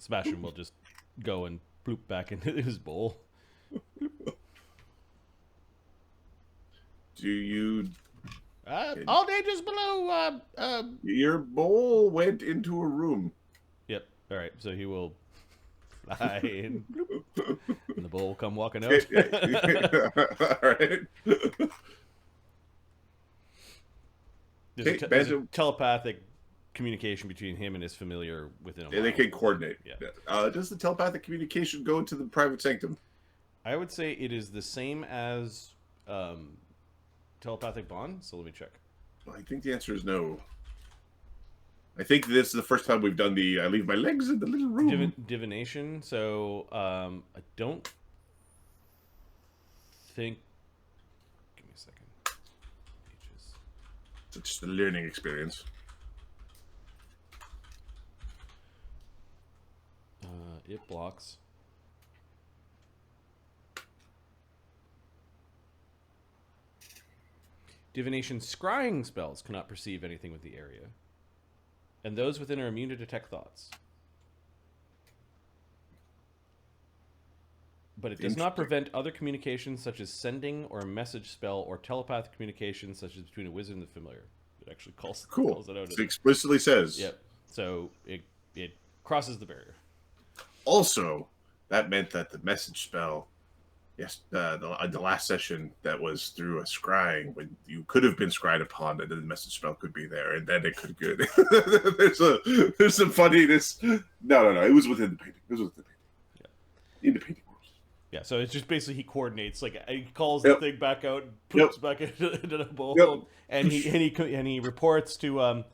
Sebastian will just go and bloop back into his bowl. Do you... All dangers below. Your bowl went into a room. Yep. All right. So he will fly in, and the bowl will come walking out. All right. There's a telepathic communication between him and his familiar within a mile. They can coordinate. Yeah. Does the telepathic communication go into the private sanctum? I would say it is the same as telepathic bond. So let me check. I think the answer is no. I think this is the first time we've done the I leave my legs in the little room. Divination. So I don't think. Give me a second. Pages. It's just a learning experience. It blocks. Divination scrying spells cannot perceive anything with the area, and those within are immune to detect thoughts. But it does not prevent other communications such as sending or a message spell or telepathic communications such as between a wizard and the familiar. It actually calls it out. It explicitly says. Yep. So it crosses the barrier. Also, that meant that the message spell, yes, the last session that was through a scrying, when you could have been scryed upon, and then the message spell could be there, and then it could good. there's some funniness. No. It was within the painting. Yeah. In the painting world. Yeah. So it's just basically he coordinates. Like he calls the thing back out, poops back into the bowl, and he reports to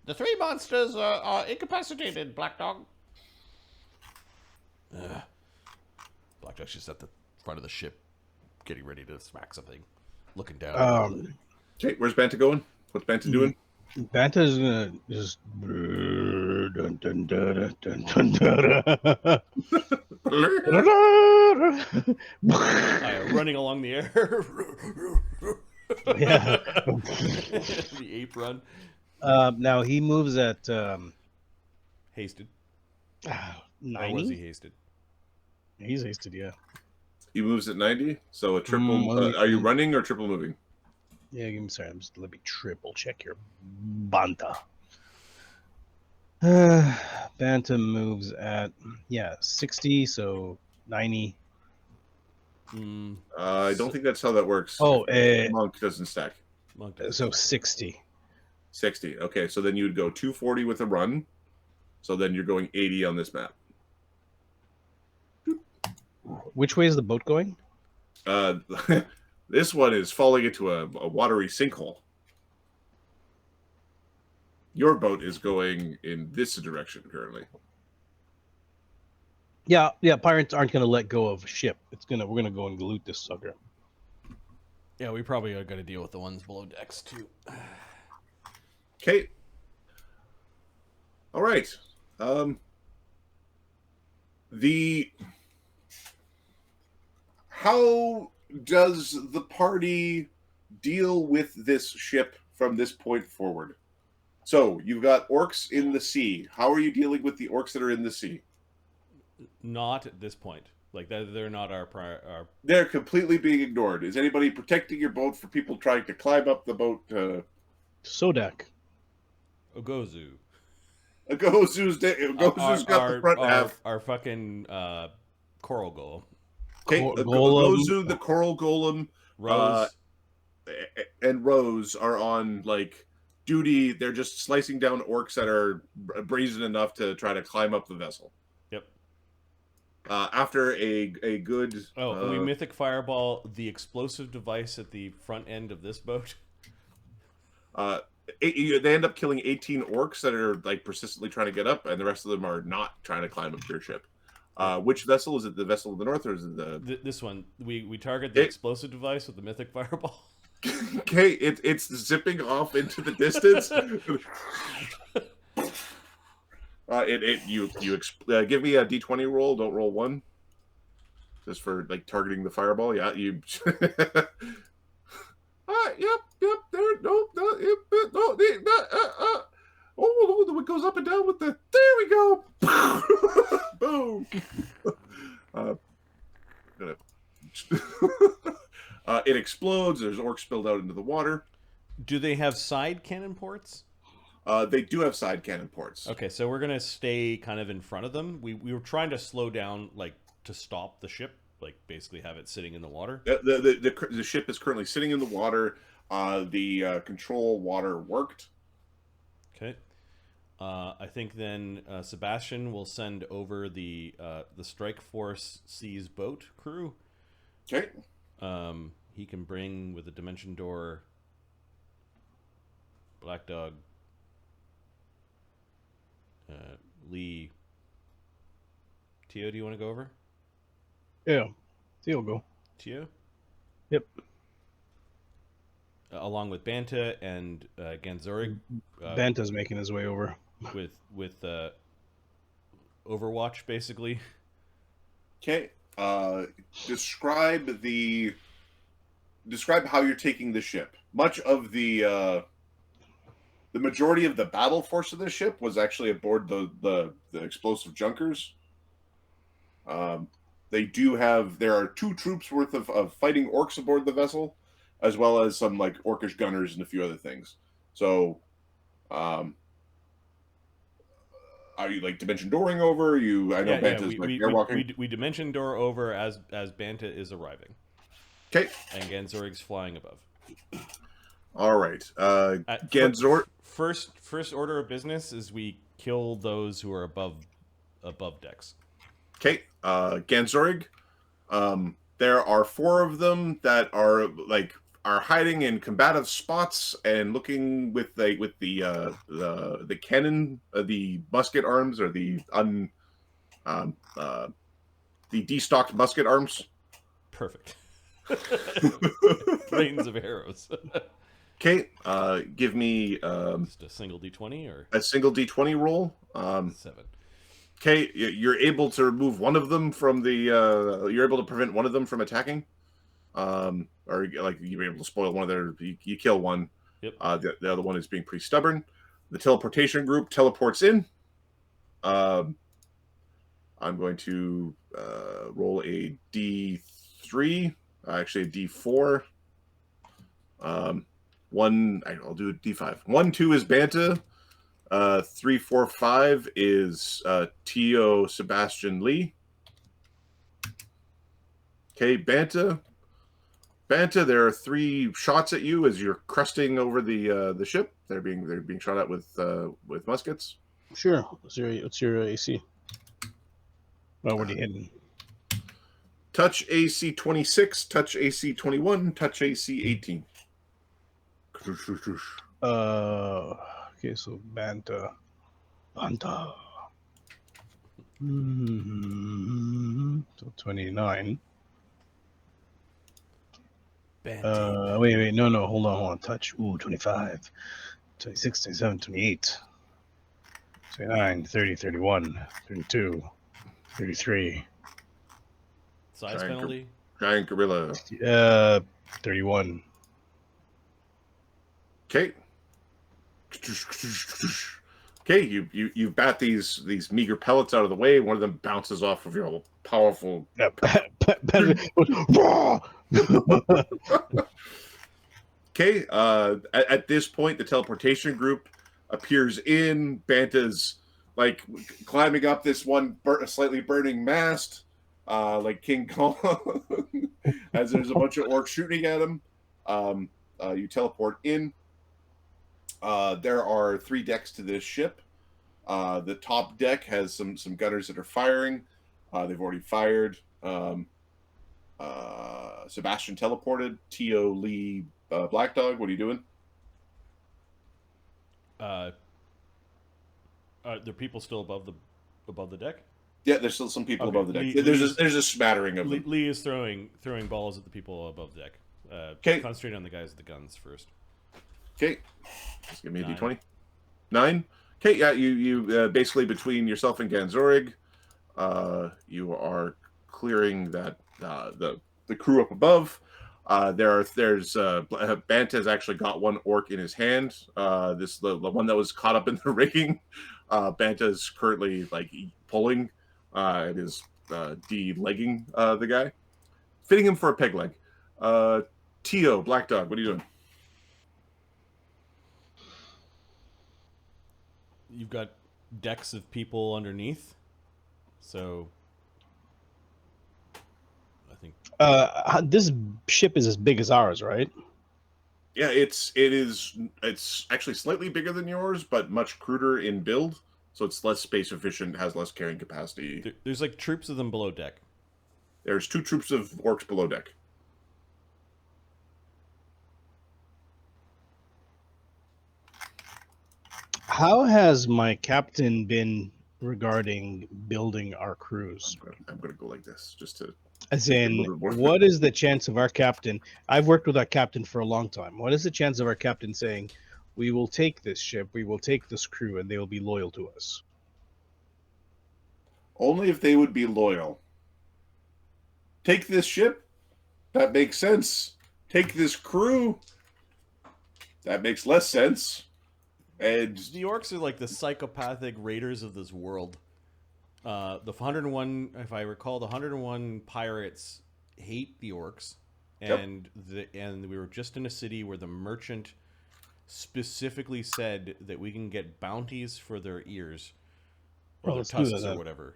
the three monsters are incapacitated. Black Dog. Black Dog's just at the front of the ship, getting ready to smack something, looking down. Okay, where's Banta going? What's Banta doing? Banta's gonna just dun, dun, dun, dun, dun, dun, Running along the air. Yeah. The ape run. Now he moves at Hasted. 90. Or was he hasted? He's hasted, yeah. He moves at 90, so a triple. Are you running or triple moving? Yeah, let me triple check your Banta. Banta moves at 60, so 90. I don't think that's how that works. Oh, Monk doesn't stack. Monk doesn't. So 60. 60. Okay, so then you'd go 240 with a run. So then you're going 80 on this map. Which way is the boat going? This one is falling into a watery sinkhole. Your boat is going in this direction currently. Yeah. Pirates aren't going to let go of a ship. We're going to go and loot this sucker. Yeah, we probably are going to deal with the ones below decks too. Okay. All right. How does the party deal with this ship from this point forward? So you've got orcs in the sea. How are you dealing with the orcs that are in the sea? Not at this point. Like they're not our They're completely being ignored. Is anybody protecting your boat for people trying to climb up the boat? Sodak. Ogozu. Ogozu's got the front half. Our fucking coral golem. Okay, Ogozu, the coral golem, Rose, and Rose are on duty. They're just slicing down orcs that are brazen enough to try to climb up the vessel. Yep. After a good. We mythic fireball the explosive device at the front end of this boat. They end up killing 18 orcs that are persistently trying to get up, and the rest of them are not trying to climb up your ship. Which vessel is it? The vessel of the north, or is it this one? We target the explosive device with the mythic fireball. Okay, it's zipping off into the distance. Give me a D20 roll. Don't roll 1. Just for targeting the fireball. Yeah, you. Yep. There. No. Oh, it goes up and down with the. There we go. smoke. Gonna it explodes. There's orcs spilled out into the water. Do they have side cannon ports? They do have side cannon ports. Okay, so we're gonna stay kind of in front of them. We were trying to slow down, like to stop the ship, like basically have it sitting in the water. The ship is currently sitting in the water. The control water worked. Okay. I think then Sebastian will send over the Strike Force Seas boat crew. Okay. He can bring with a dimension door. Black Dog. Lee. Tyo, do you want to go over? Yeah, Tyo go. Tyo? Yep. Along with Banta and Ganzorig. Banta's making his way over. With Overwatch, basically. Okay. Describe how you're taking the ship. Much of the majority of the battle force of the ship was actually aboard the explosive junkers. There are 2 troops worth of fighting orcs aboard the vessel, as well as some like orcish gunners and a few other things. So, are you like dimension dooring over? I know Banta's airwalking. We dimension door over as Banta is arriving. Okay. And Ganzorig's flying above. All right. Ganzor. First order of business is we kill those who are above decks. Okay. Ganzorig. There are 4 of them that are hiding in combative spots and looking with the cannon, the musket arms, or the destocked musket arms. Perfect. Rains of arrows. Okay, give me just a single d20 or a single d20 roll. 7. Okay, you're able to remove one of them from the. You're able to prevent one of them from attacking. Or like you're able to spoil one of their. You kill one. Yep. The other one is being pretty stubborn. The teleportation group teleports in. I'm going to roll a d3, actually a d4. I'll do a d5. 1, 2 is Banta. 3, 4, 5 is Tyo, Sebastian, Lee. Okay, Banta. Banta, there are 3 shots at you as you're cresting over the ship. They're being shot at with muskets. Sure. What's your AC? Oh, what are you hitting? Touch AC 26, touch AC 21, touch AC 18. Okay, so Banta. So 29. Wait, no, hold on. Touch. Ooh, 25, 26, 27, 28, 29, 30, 31, 32, 33. Size penalty? Giant gorilla. 31. Okay. Okay, you bat these meager pellets out of the way. One of them bounces off of your powerful. Okay. At this point, the teleportation group appears in. Banta's like climbing up this one slightly burning mast, like King Kong, as there's a bunch of orcs shooting at him. You teleport in. There are 3 decks to this ship. The top deck has some gunners that are firing. They've already fired. Sebastian teleported. Tyo, Lee, Black Dog. What are you doing? Are there people still above the deck? Yeah, there's still some people above the deck. Lee, there's a smattering of them. Lee is throwing balls at the people above the deck. Okay. Concentrate on the guys with the guns first. Okay. Just give me a d20. 9. Okay, yeah, you basically between yourself and Ganzorig, you are clearing that the crew up above. There's Banta's actually got one orc in his hand. The one that was caught up in the rigging. Banta's currently like pulling It is de-legging the guy, fitting him for a peg leg. Tyo, Black Dog, what are you doing? You've got decks of people underneath, so I think This ship is as big as ours, right? Yeah, it's actually slightly bigger than yours, but much cruder in build, so it's less space efficient, has less carrying capacity. there's like troops of them below deck. There's 2 troops of orcs below deck. How has my captain been regarding building our crews? I'm gonna go like this, just to. As in, what is the chance of our captain? I've worked with our captain for a long time. What is the chance of our captain saying, "We will take this ship, we will take this crew, and they will be loyal to us"? Only if they would be loyal. Take this ship? That makes sense. Take this crew? That makes less sense. And The orcs are like the psychopathic raiders of this world. The 101, if I recall, the 101 pirates hate the orcs, and and we were just in a city where the merchant specifically said that we can get bounties for their ears or their tusks or whatever.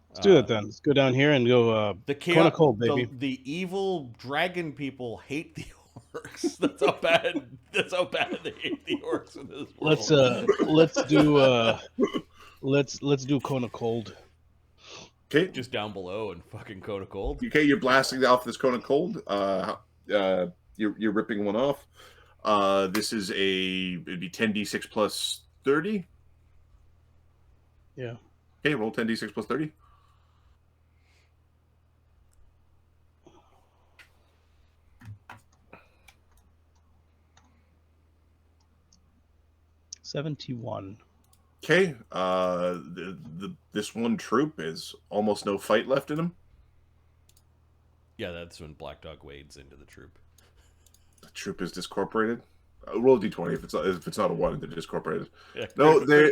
Let's do that then. Let's go down here and go. The chaos, cold, baby. The evil dragon people hate the orcs. That's how bad. That's how bad they hate the orcs in this world. Let's do Kona Cold. okay, Just down below and fucking Kona Cold. okay, you're blasting off this Kona Cold. You're ripping one off. This is it'd be 10d6 plus 30. Yeah. Okay, roll 10d6 plus 30. $71. Okay, this one troop is almost no fight left in him. Yeah, that's when Black Dog wades into the troop. The troop is discorporated. Roll a d20 if it's not a 1, they're discorporated. Yeah, No, they're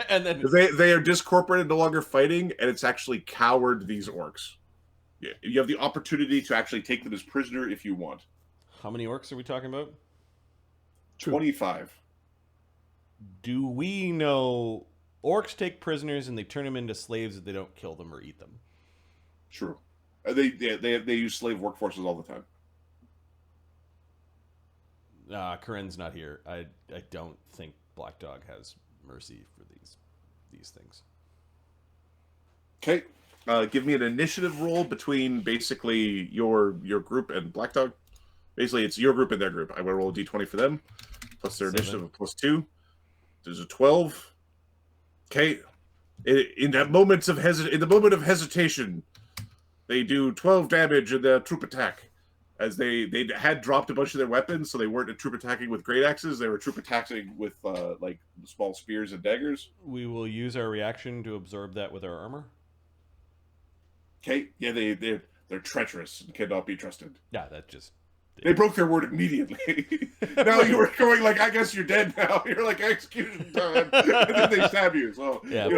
and then they are discorporated, no longer fighting, and it's actually cowered these orcs. Yeah, you have the opportunity to actually take them as prisoner if you want. how many orcs are we talking about? 25. Do we know orcs take prisoners and they turn them into slaves if they don't kill them or eat them? True. They use slave workforces all the time. Corinne's not here. I don't think Black Dog has mercy for these things. Okay. Give me an initiative roll between basically your group and Black Dog. Basically, it's your group and their group. I'm going to roll a d20 for them, plus their 7. initiative of plus 2. There's a 12. Okay. In the moment of hesitation, they do 12 damage in the troop attack. As they had dropped a bunch of their weapons, so they weren't troop attacking with great axes. They were troop attacking with like small spears and daggers. We will use our reaction to absorb that with our armor. Okay. Yeah, they're treacherous and cannot be trusted. Yeah, that just... They broke their word immediately. Now you were going like, I guess you're dead now. You're like, execution time. And then they stab you. So, yeah,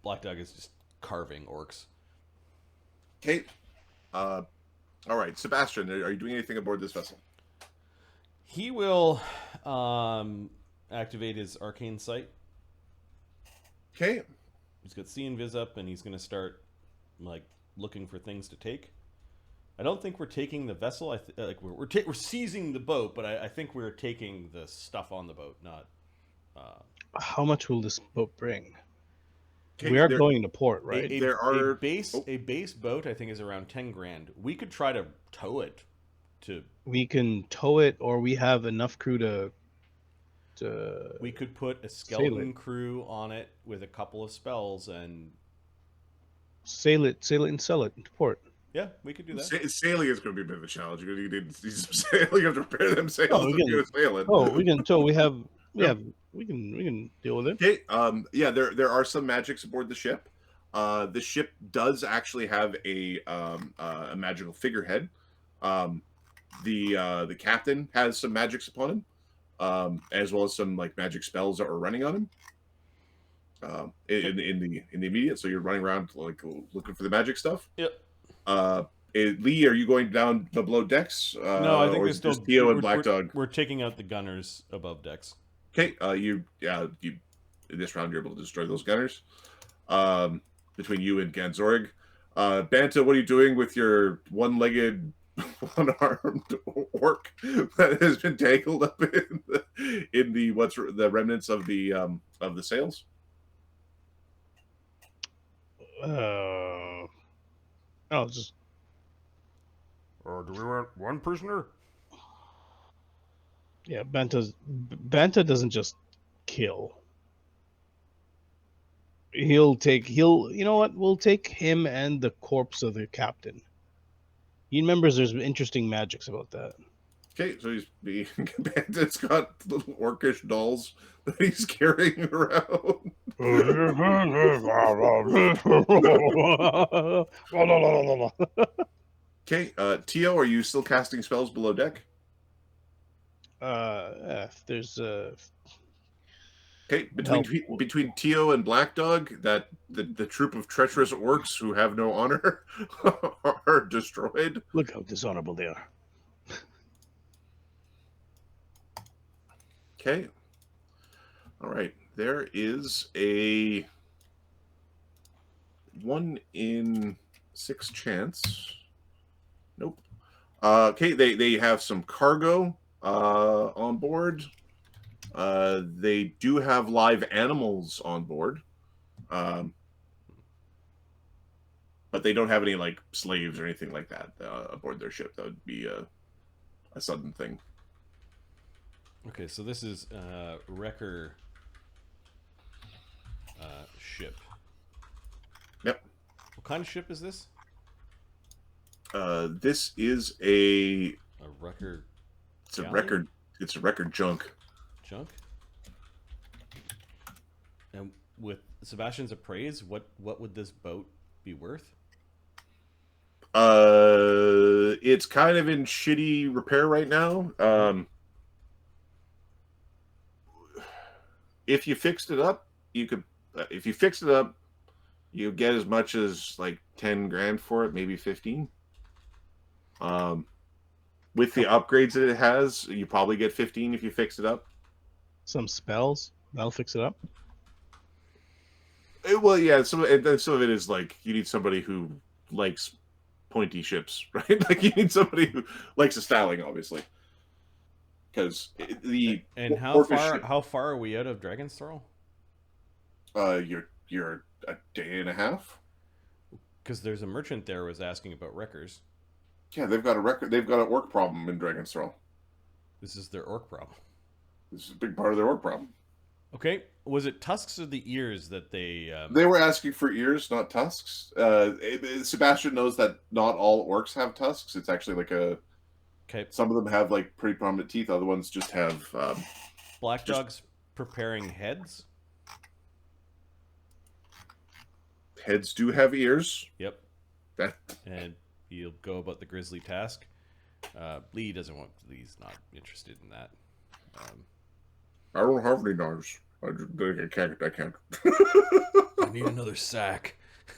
Black Dog is just carving orcs. Okay. All right. Sebastian, are you doing anything aboard this vessel? He will activate his arcane sight. Okay. He's got see and vis up, and he's going to start like looking for things to take. I don't think we're taking the vessel. We're seizing the boat, but I think we're taking the stuff on the boat, not. How much will this boat bring? Okay, we are going to port, right? A base boat, I think, is around 10 grand. We could try to tow it. We can tow it, or we have enough crew to. We could put a skeleton crew on it with a couple of spells and sail it, and sell it to port. Yeah, we could do that. Sailing is going to be a bit of a challenge. You're going to need some sailing. You have to repair them sails to do sailing. Oh, we can tow. We can deal with it. Okay. Yeah, there are some magics aboard the ship. The ship does actually have a magical figurehead. The captain has some magics upon him, as well as some like magic spells that are running on him. in the immediate. So you're running around like looking for the magic stuff. Yep. Lee, are you going down below decks? No, I think or there's is it still just Tyo and Black Dog? We're taking out the gunners above decks. Okay, you in this round you're able to destroy those gunners. Between you and Ganzorig. Banta, what are you doing with your one-legged, one-armed orc that has been tangled up in the remnants of the sails? I'll just. Do we want one prisoner? Yeah, Banta doesn't just kill. You know what? We'll take him and the corpse of the captain. He remembers there's interesting magics about that. Okay, so Banta's got little orcish dolls that he's carrying around. Okay, Tyo, are you still casting spells below deck? There's Okay, between Tyo and Black Dog, that the troop of treacherous orcs who have no honor are destroyed. Look how dishonorable they are. Okay. All right. There is a 1 in 6 chance. Nope. Okay, they have some cargo on board. They do have live animals on board, but they don't have any like slaves or anything like that aboard their ship. That would be a sudden thing. Okay, so this is Wrecker ship. Yep. What kind of ship is this? This is a Wrecker. It's a record. It's a record junk. Junk. And with Sebastian's appraise, what would this boat be worth? It's kind of in shitty repair right now. If you fixed it up, you could. If you fixed it up, you get as much as like 10 grand for it, maybe 15. With the upgrades that it has, you probably get 15 if you fix it up. Some spells that'll fix it up. Well, yeah. Some of it is like you need somebody who likes pointy ships, right? Like you need somebody who likes the styling, obviously. Because how far are we out of Dragontrall? You're a day and a half. Because there's a merchant there who was asking about wreckers. Yeah, they've got an orc problem in Dragontrall. This is their orc problem. This is a big part of their orc problem. Okay, was it tusks or the ears that they? They were asking for ears, not tusks. Sebastian knows that not all orcs have tusks. It's actually like a. Okay. Some of them have like pretty prominent teeth. Other ones just have. Black Dog's preparing heads. Heads do have ears. Yep. And he'll go about the grisly task. Lee doesn't want. Lee's not interested in that. I don't have any knives. I can't. I need another sack.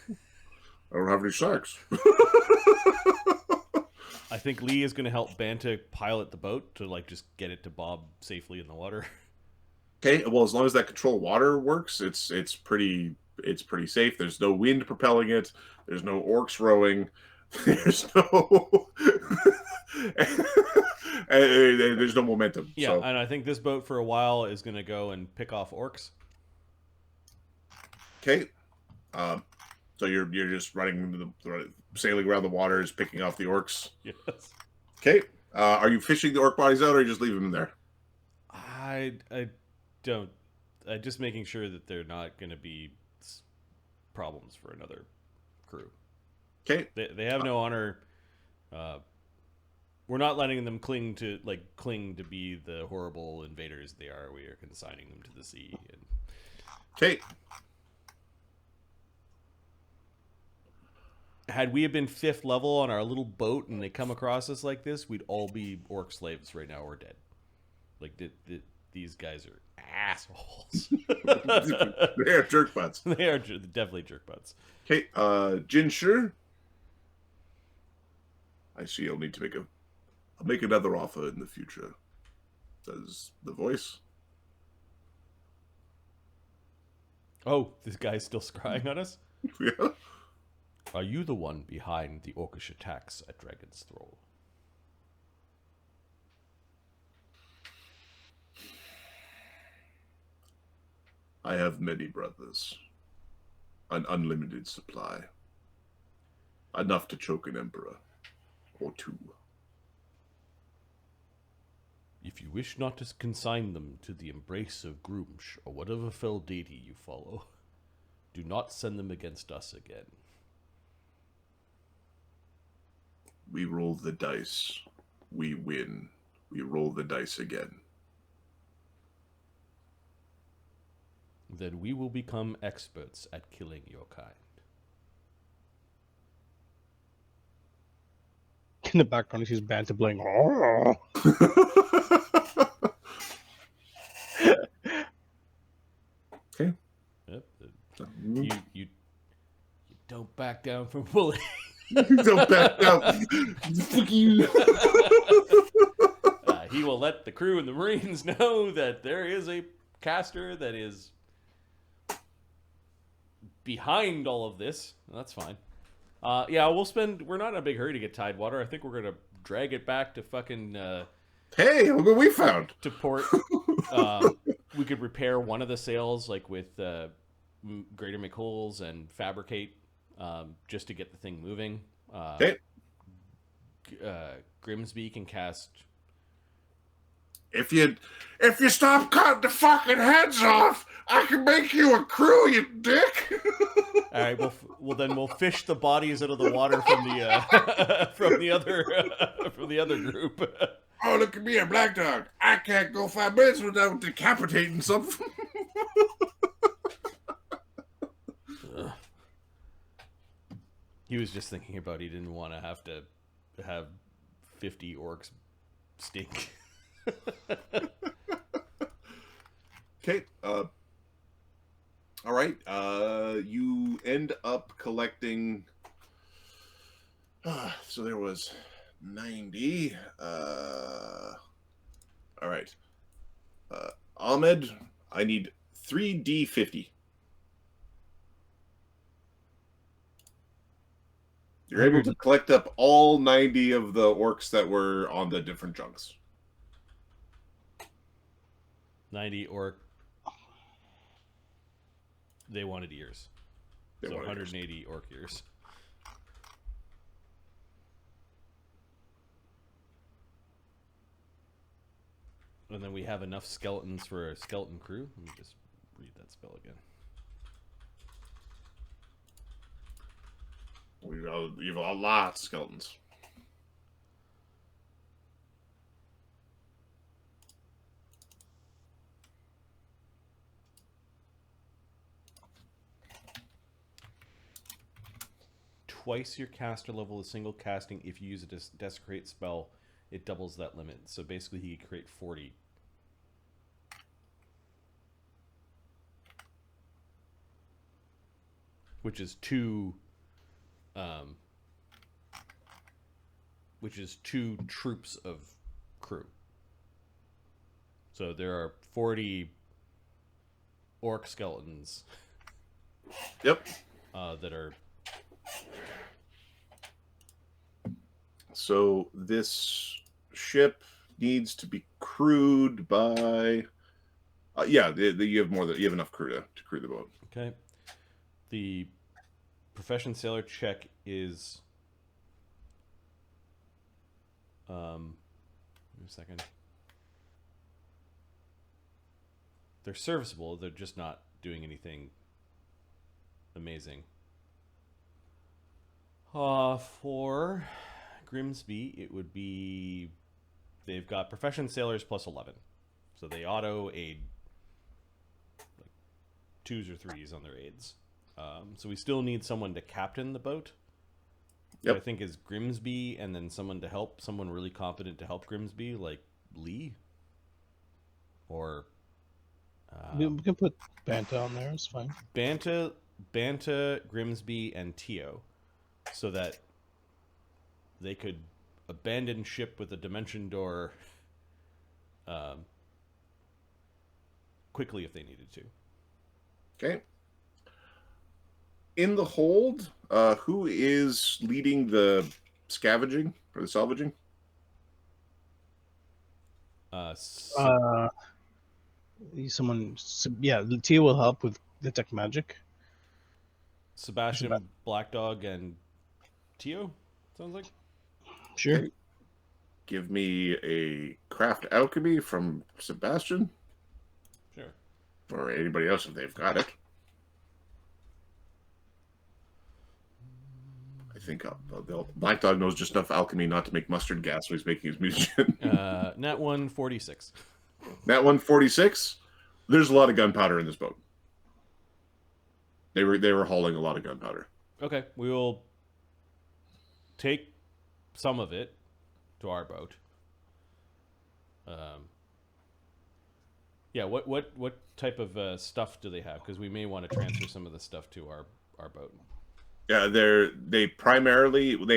I don't have any sacks. I think Lee is going to help Banta pilot the boat to like just get it to bob safely in the water. Okay, well, as long as that control water works, it's pretty safe. There's no wind propelling it. There's no orcs rowing. There's no there's no momentum. Yeah, so. and I think this boat for a while is going to go and pick off orcs. Okay, so you're just sailing around the waters, picking off the orcs. Yes. Okay, are you fishing the orc bodies out, or you just leave them there? I don't. I'm just making sure that they're not going to be problems for another crew. Okay. They have no honor. We're not letting them cling to be the horrible invaders they are. We are consigning them to the sea. Okay. Had we been 5th level on our little boat and they come across us like this, we'd all be orc slaves right now or dead. Like these guys are assholes. They are jerk butts. They are definitely jerk butts. Okay, Jinshur. I see you'll need to I'll make another offer in the future. Says the voice. Oh, this guy's still scrying on us? Yeah. Are you the one behind the orcish attacks at Dragon's Thrall? I have many brothers. An unlimited supply. Enough to choke an emperor. Or two. If you wish not to consign them to the embrace of Grumsh, or whatever fell deity you follow, do not send them against us again. We roll the dice. We win. We roll the dice again. Then we will become experts at killing your kind. In the background, she's Banta playing. Oh. Okay. Yep. You don't back down from bullying. Don't back down. Fuck you. He will let the crew and the Marines know that there is a caster that is behind all of this. That's fine. Yeah, we're not in a big hurry to get Tidewater. I think we're going to drag it back to fucking... Hey, look what we found. To port. We could repair one of the sails, like with Greater McCool's and fabricate, just to get the thing moving. Okay. Grimsby can cast... If you stop cutting the fucking heads off, I can make you a crew, you dick. All right, well then we'll fish the bodies out of the water from the from the other group. Oh, look at me, a black dog. I can't go 5 minutes without decapitating something. He was just thinking about he didn't want to have 50 orcs stink. Okay. All right. You end up collecting. So there was 90. All right. Ahmed, I need 3D50. You're able to collect up all 90 of the orcs that were on the different junks. 90 orc. They wanted ears. So 180 orc ears. And then we have enough skeletons for a skeleton crew. Let me just read that spell again. You've got lots of skeletons. Twice your caster level is single casting. If you use a desecrate spell, it doubles that limit. So basically he could create 40. Which is two troops of crew. So there are 40 orc skeletons. Yep. That are... So this ship needs to be crewed by... yeah, you have more than you have enough crew to crew the boat. Okay. The profession sailor check is... wait a second. They're serviceable. They're just not doing anything amazing. For Grimsby, it would be... They've got profession sailors plus 11. So they auto aid like 2s or 3s on their aids. So we still need someone to captain the boat. Yep. I think is Grimsby, and then someone to help, someone really competent to help Grimsby, like Lee. Or We can put Banta on there. It's fine. Banta, Grimsby, and Tyo, so that they could abandon ship with a dimension door quickly if they needed to. Okay. In the hold, who is leading the scavenging or the salvaging? Someone, yeah, Tia will help with detect magic. Sebastian, Black Dog, and Tyo, sounds like. Sure. Okay. Give me a craft alchemy from Sebastian. Sure. Or anybody else if they've got it. I think Black Dog knows just enough alchemy not to make mustard gas, so he's making his mutagen. Nat 146. Nat 146. There's a lot of gunpowder in this boat. They were hauling a lot of gunpowder. Okay, we will take some of it to our boat. Yeah, what type of stuff do they have? Because we may want to transfer some of the stuff to our boat. Yeah, they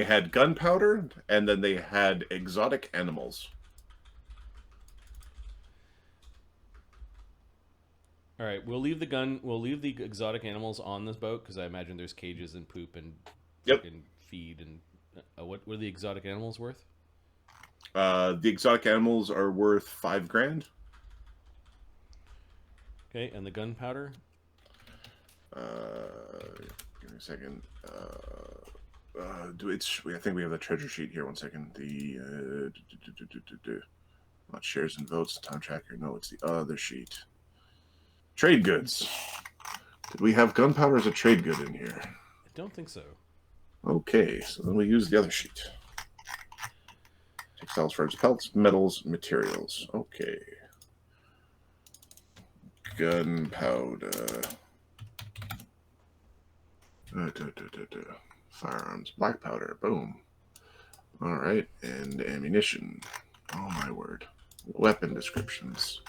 had gunpowder, and then they had exotic animals. All right, we'll leave the exotic animals on this boat because I imagine there's cages and poop and feed and what are the exotic animals worth? The exotic animals are worth $5,000. Okay, and the gunpowder? Give me a second. I think we have the treasure sheet here. 1 second. The not shares and votes, time tracker. No, it's the other sheet. Trade goods. Did we have gunpowder as a trade good in here? I don't think so. Okay, so then we use the other sheet. Textiles, furs, pelts, metals, materials. Okay. Gunpowder. Firearms, black powder. Boom. All right, and ammunition. Oh my word. Weapon descriptions.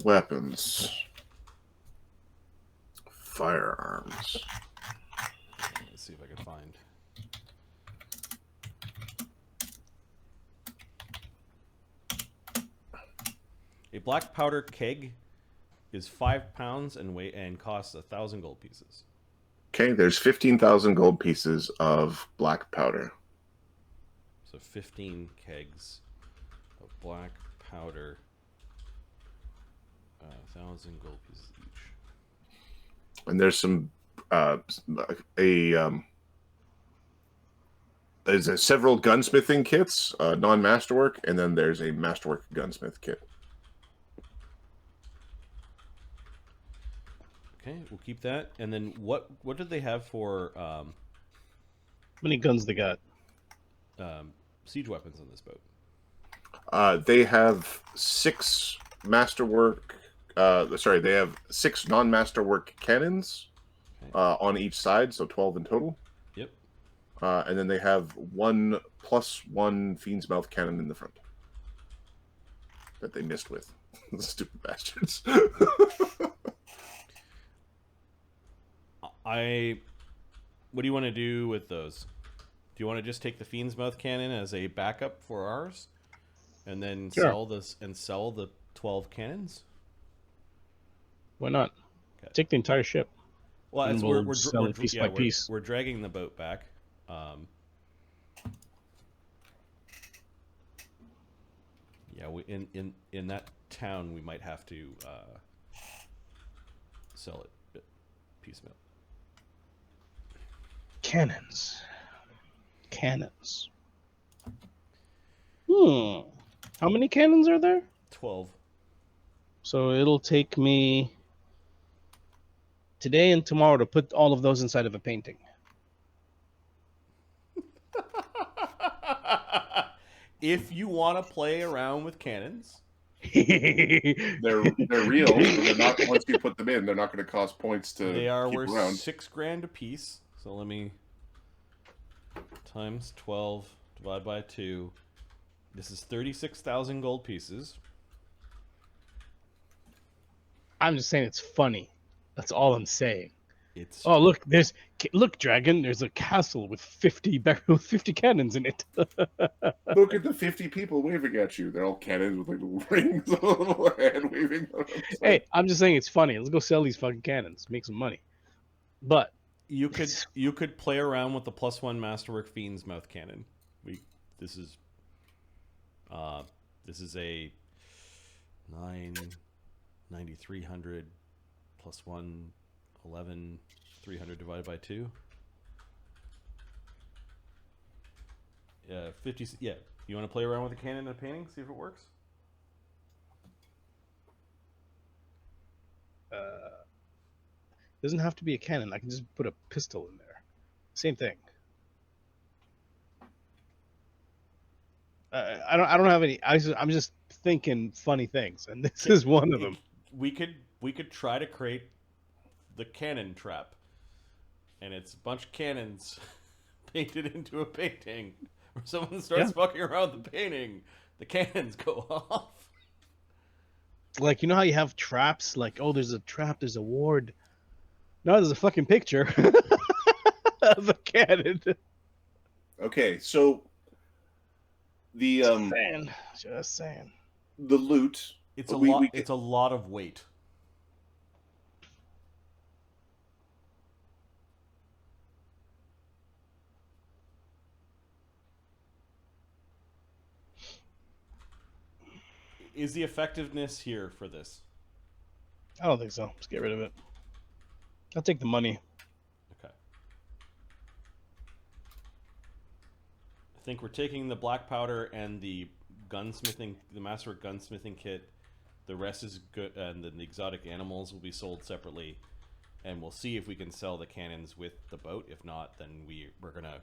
Weapons. Firearms. Let's see if I can find. A black powder keg is 5 pounds and costs 1,000 gold pieces. Okay, there's 15,000 gold pieces of black powder. So 15 kegs of black powder, 1,000 gold pieces each. And there's some there's several gunsmithing kits, non-masterwork, and then there's a masterwork gunsmith kit. Okay, we'll keep that. And then what did they have for How many guns they got? siege weapons on this boat? They have 6 masterwork. They have 6 non-masterwork cannons on each side, so 12 in total. Yep. And then they have 1+1 Fiend's Mouth cannon in the front that they missed with. Stupid bastards. What do you want to do with those? Do you want to just take the Fiend's Mouth cannon as a backup for ours, and then sell the 12 cannons? Why not? Okay. Take the entire ship. Well, and as we'll sell it piece by piece. We're dragging the boat back. In that town, we might have to sell it piecemeal. Cannons. How many cannons are there? 12. So it'll take me today and tomorrow to put all of those inside of a painting. If you want to play around with cannons, they're real. So they're not. Once you put them in, they're not going to cost points to. They are keep worth around. $6,000 a piece. So let me times 12 divide by 2. This is 36,000 gold pieces. I'm just saying it's funny. That's all I'm saying. It's Oh, look, Dragon. There's a castle with 50 cannons in it. Look at the 50 people waving at you. They're all cannons with like little rings, a little hand waving. Hey, I'm just saying it's funny. Let's go sell these fucking cannons, make some money. But you could play around with the +1 Masterwork Fiend's mouth cannon. This is a 9,300 +1 11,300 divided by 2. Yeah, 50. Yeah, you want to play around with a cannon and a painting, see if it works. Doesn't have to be a cannon. I can just put a pistol in there. Same thing. I don't have any. I'm just thinking funny things, and this is one of them. We could try to create the cannon trap, and it's a bunch of cannons painted into a painting. Where someone starts fucking around with the painting, the cannons go off. Like, you know how you have traps? Like, oh, there's a trap, there's a ward. No, there's a fucking picture of a cannon. Okay, so the Just saying. the loot. It's a lot of weight. Is the effectiveness here for this? I don't think so. Just get rid of it. I'll take the money. Okay. I think we're taking the black powder and the masterwork gunsmithing kit. The rest is good, and then the exotic animals will be sold separately. And we'll see if we can sell the cannons with the boat. If not, then we're gonna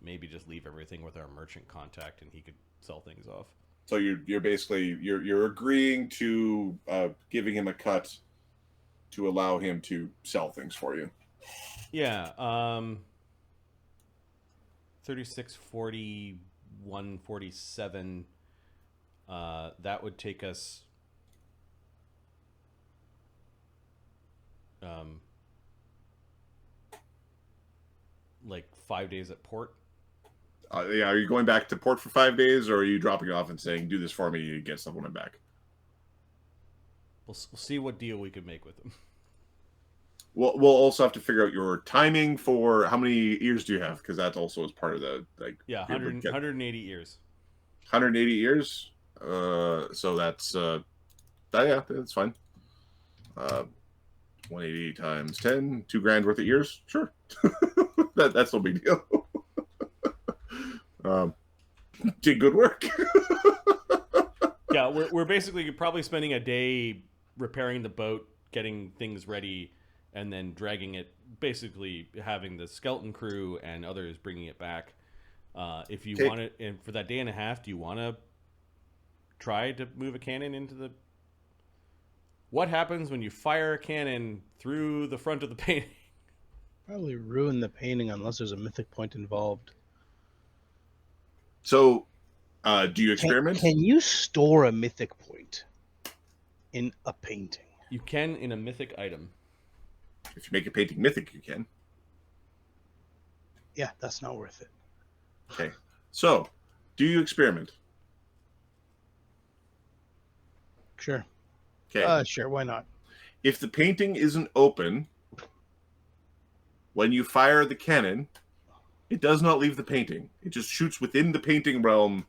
maybe just leave everything with our merchant contact, and he could sell things off. So you're basically you're agreeing to giving him a cut to allow him to sell things for you. Yeah. 36, 40, 147. That would take us like 5 days at port. Yeah, are you going back to port for 5 days, or are you dropping it off and saying, "Do this for me, you get someone back"? We'll see what deal we can make with them. We'll also have to figure out your timing for how many years do you have, because that also is part of the Yeah, 180 years. 180 years. So that's that's fine. 180 times 10, $2,000 worth of years. Sure, that's no big deal. Did good work. Yeah, we're basically probably spending a day repairing the boat, getting things ready, and then dragging it. Basically, having the skeleton crew and others bringing it back. If you want it, and for that day and a half, do you want to try to move a cannon into the? What happens when you fire a cannon through the front of the painting? Probably ruin the painting unless there's a mythic point involved. So, do you experiment? Can you store a mythic point in a painting? You can in a mythic item. If you make a painting mythic, you can. Yeah, that's not worth it. Okay. So, do you experiment? Sure. Okay. Sure, why not? If the painting isn't open, when you fire the cannon, it does not leave the painting. It just shoots within the painting realm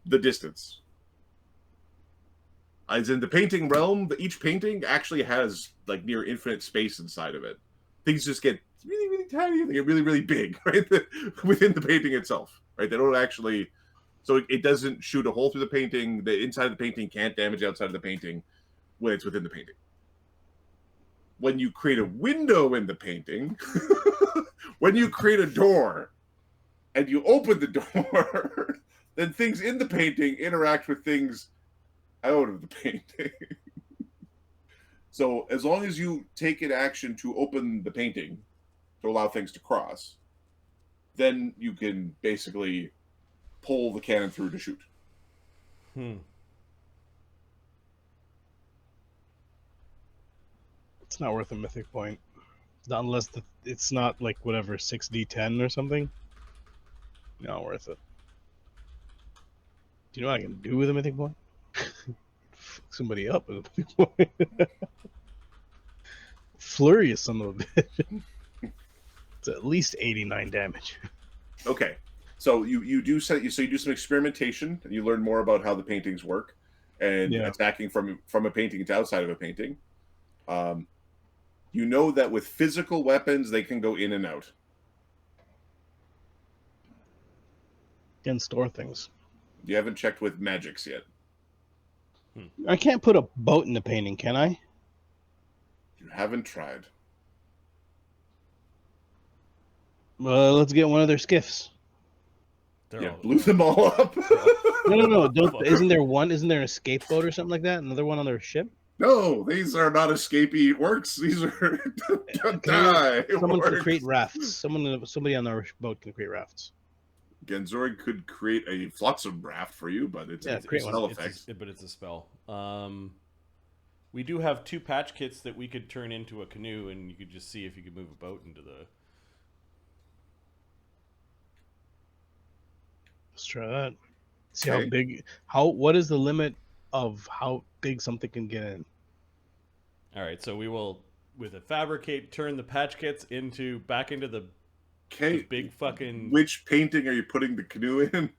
the distance. As in the painting realm, each painting actually has like near infinite space inside of it. Things just get really, really tiny. They get really, really big, right? Within the painting itself, right? They don't actually... So it doesn't shoot a hole through the painting. The inside of the painting can't damage outside of the painting when it's within the painting. When you create a window in the painting, when you create a door and you open the door, then things in the painting interact with things out of the painting. So as long as you take an action to open the painting to allow things to cross, then you can basically pull the cannon through to shoot. It's not worth a mythic point. Not unless it's not like whatever 6d10 or something. Not worth it. Do you know what I can do with a mythic point? Fuck somebody up with a mythic point. Flurry of son of a bitch. It's at least 89 damage. Okay, so you do some experimentation, and you learn more about how the paintings work, and attacking from a painting to outside of a painting. You know that with physical weapons, they can go in and out. Can store things. You haven't checked with magics yet. I can't put a boat in the painting, can I? You haven't tried. Well, let's get one of their skiffs. Blew them all up. No. Isn't there an escape boat or something like that? Another one on their ship? No, these are not escapee works. These are die. Someone can create rafts. Somebody on our boat can create rafts. Genzorg could create a flotsam raft for you, but it's a spell effect. But it's a spell. We do have 2 patch kits that we could turn into a canoe, and you could just see if you could move a boat into the... Let's try that. See how big... What is the limit of how big something can get in? Alright, so we will, with a fabricate, turn the patch kits back into the big fucking... Which painting are you putting the canoe in?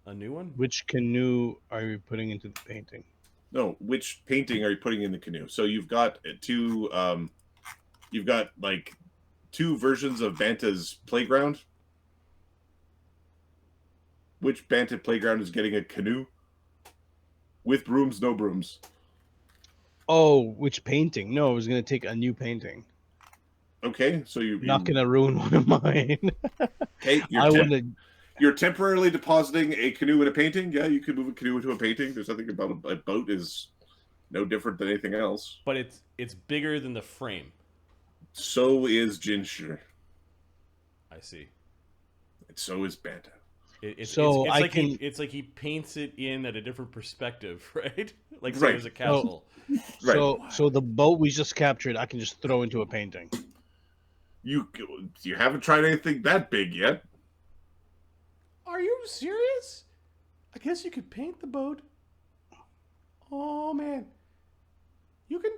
A new one? Which canoe are you putting into the painting? No, which painting are you putting in the canoe? So you've got two versions of Banta's playground. Which Banta playground is getting a canoe? With brooms, no brooms. Oh, which painting? No, I was going to take a new painting. Okay, so you're not going to ruin one of mine. Okay, you're temporarily depositing a canoe in a painting. Yeah, you could move a canoe into a painting. There's nothing about a boat is no different than anything else. But it's bigger than the frame. So is Jinshi. I see. And so is Banta. It's like he paints it in at a different perspective, right? Like say there's a castle. So the boat we just captured, I can just throw into a painting. You haven't tried anything that big yet. Are you serious? I guess you could paint the boat. Oh man, you can.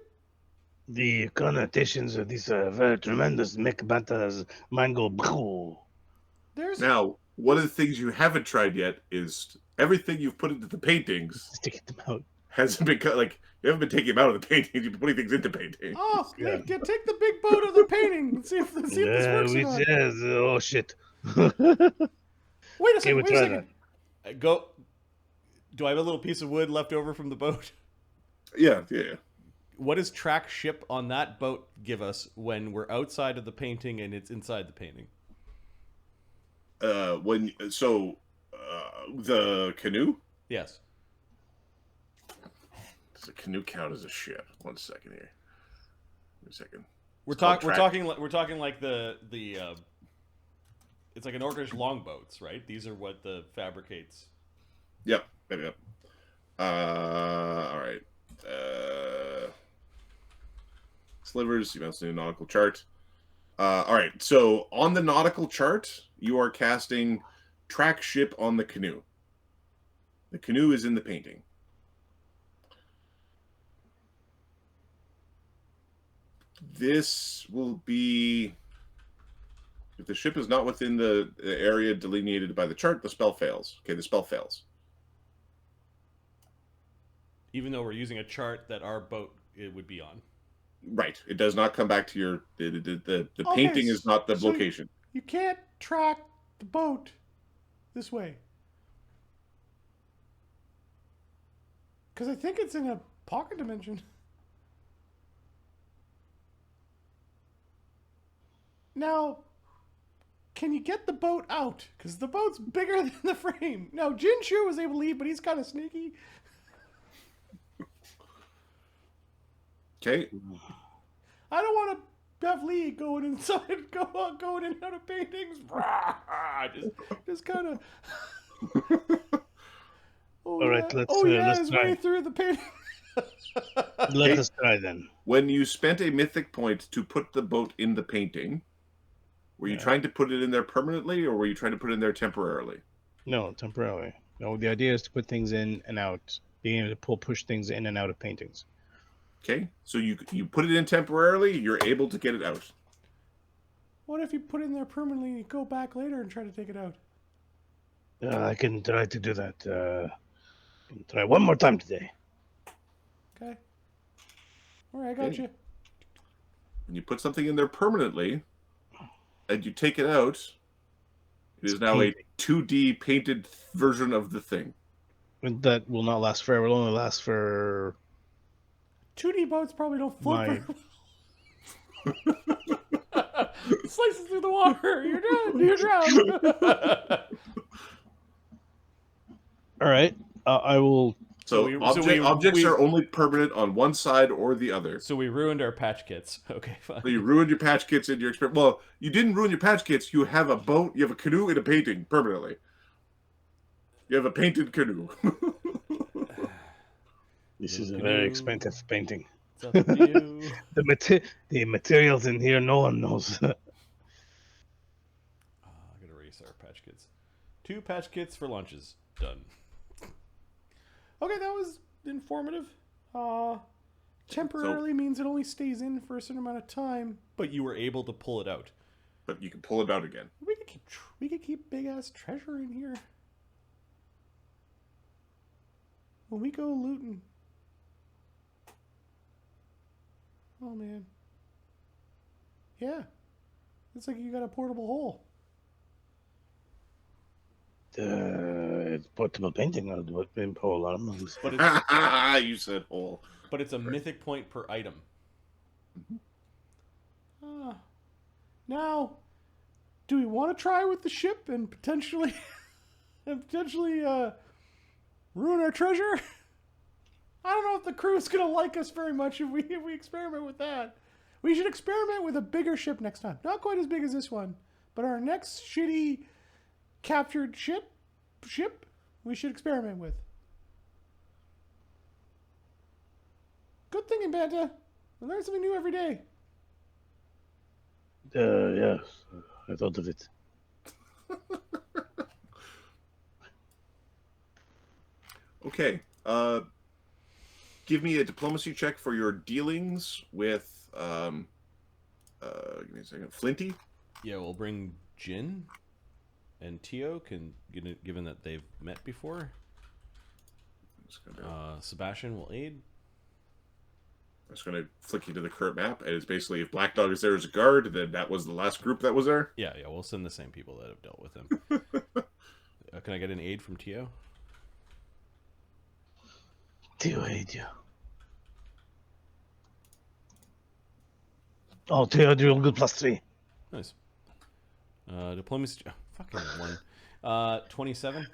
The connotations of this very tremendous make Banta's mind go. Now, one of the things you haven't tried yet is everything you've put into the paintings. Take them out. Hasn't been like you haven't been taking them out of the paintings. You've been putting things into paintings. Oh, take the big boat of the painting and see if this works or not. Oh shit! Wait a second. Go. Do I have a little piece of wood left over from the boat? Yeah. What does track ship on that boat give us when we're outside of the painting and it's inside the painting? The canoe? Yes. Does the canoe count as a ship? 1 second here. 1 second. We're talking like the it's like an Orcish longboats, right? These are what the fabricates. Yep. All right. Slivers. You must do a nautical chart. All right. So on the nautical chart, you are casting track ship on the canoe. The canoe is in the painting. This will be... If the ship is not within the area delineated by the chart, the spell fails. Okay, the spell fails. Even though we're using a chart that our boat would be on. Right. It does not come back to your... The painting is not the location. You can't track the boat this way. Because I think it's in a pocket dimension. Now, can you get the boat out? Because the boat's bigger than the frame. Now, Jinshu was able to leave, but he's kind of sneaky. Okay. I don't want to have Lee going inside, going in and out of paintings. Just kind of. All right, let's his try. way through the painting. Let us try then. When you spent a mythic point to put the boat in the painting, were you trying to put it in there permanently, or were you trying to put it in there temporarily? No, temporarily. No, the idea is to put things in and out, being able to push things in and out of paintings. Okay, so you put it in temporarily, you're able to get it out. What if you put it in there permanently and you go back later and try to take it out? I can try to do that. Can try one more time today. Okay. All right, I got you. When you put something in there permanently, and you take it out, it is now a 2D painted version of the thing. That will not last forever. It will only last for... 2D boats probably don't float very well. Slices through the water. You're done. You're drowned. All right. I will... So, objects are only permanent on one side or the other. So we ruined our patch kits. Okay, fine. So you ruined your patch kits in your experiment. Well, you didn't ruin your patch kits. You have a boat, you have a canoe, and a painting permanently. You have a painted canoe. This is a very expensive painting. It's up to you. The materials in here, no one knows. I'm gonna erase our patch kits. 2 patch kits for lunches. Done. Okay, that was informative. Temporarily means it only stays in for a certain amount of time, but you were able to pull it out. But you can pull it out again. We could keep big ass treasure in here. When we go looting. Oh man. Yeah. It's like you got a portable hole. It's portable painting. I'll do it in whole arms. But it's, you said hole. But it's a mythic point per item. Now, do we want to try with the ship and potentially ruin our treasure? I don't know if the crew is gonna like us very much if we experiment with that. We should experiment with a bigger ship next time. Not quite as big as this one, but our next shitty captured ship we should experiment with. Good thing in Banta. We learn something new every day. Yes, I thought of it. Okay. Give me a diplomacy check for your dealings with give me a second. Flinty? Yeah, we'll bring Jin and Tyo, given that they've met before. Sebastian will aid. I'm just going to flick you to the current map, and it's basically if Black Dog is there as a guard, then that was the last group that was there. Yeah, we'll send the same people that have dealt with him. Can I get an aid from Tyo? Tyo aid you. Oh, Tyo, do a good +3. Nice. Diplomacy. Fucking 1. 27.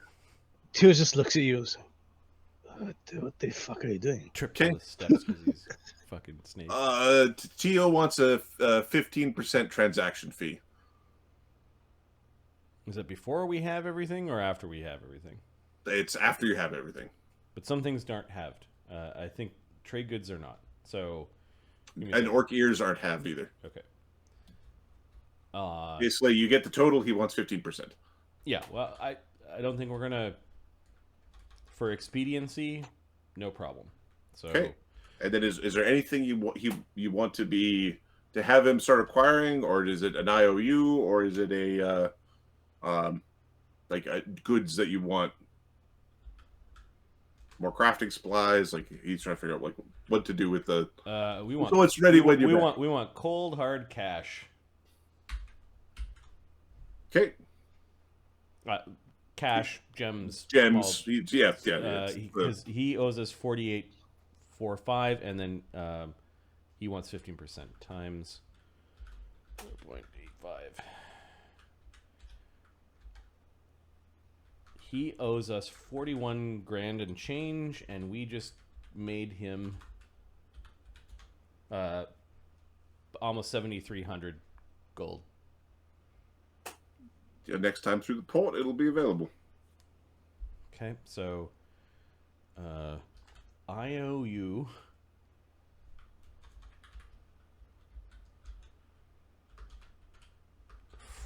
Tyo just looks at you. What the fuck are you doing? Trip down the steps because he's fucking snake. Tyo wants a 15% transaction fee. Is that before we have everything or after we have everything? It's after you have everything. But some things aren't halved. I think trade goods are not. So. And orc ears aren't halved either. Okay. Basically, you get the total. He wants 15%. Yeah. Well, I don't think we're gonna. For expediency, no problem. So. Okay. And then is there anything you want to have him start acquiring, or is it an IOU, or is it a goods that you want? More crafting supplies, like he's trying to figure out what to do with the. We want. So it's ready when you. We want cold hard cash. Okay. Cash, gems. Yeah. Because he owes us 48.45, and then he wants 15% times 0.85. He owes us 41 grand and change, and we just made him almost 7,300 gold. Yeah, next time through the port, it'll be available. Okay, so IOU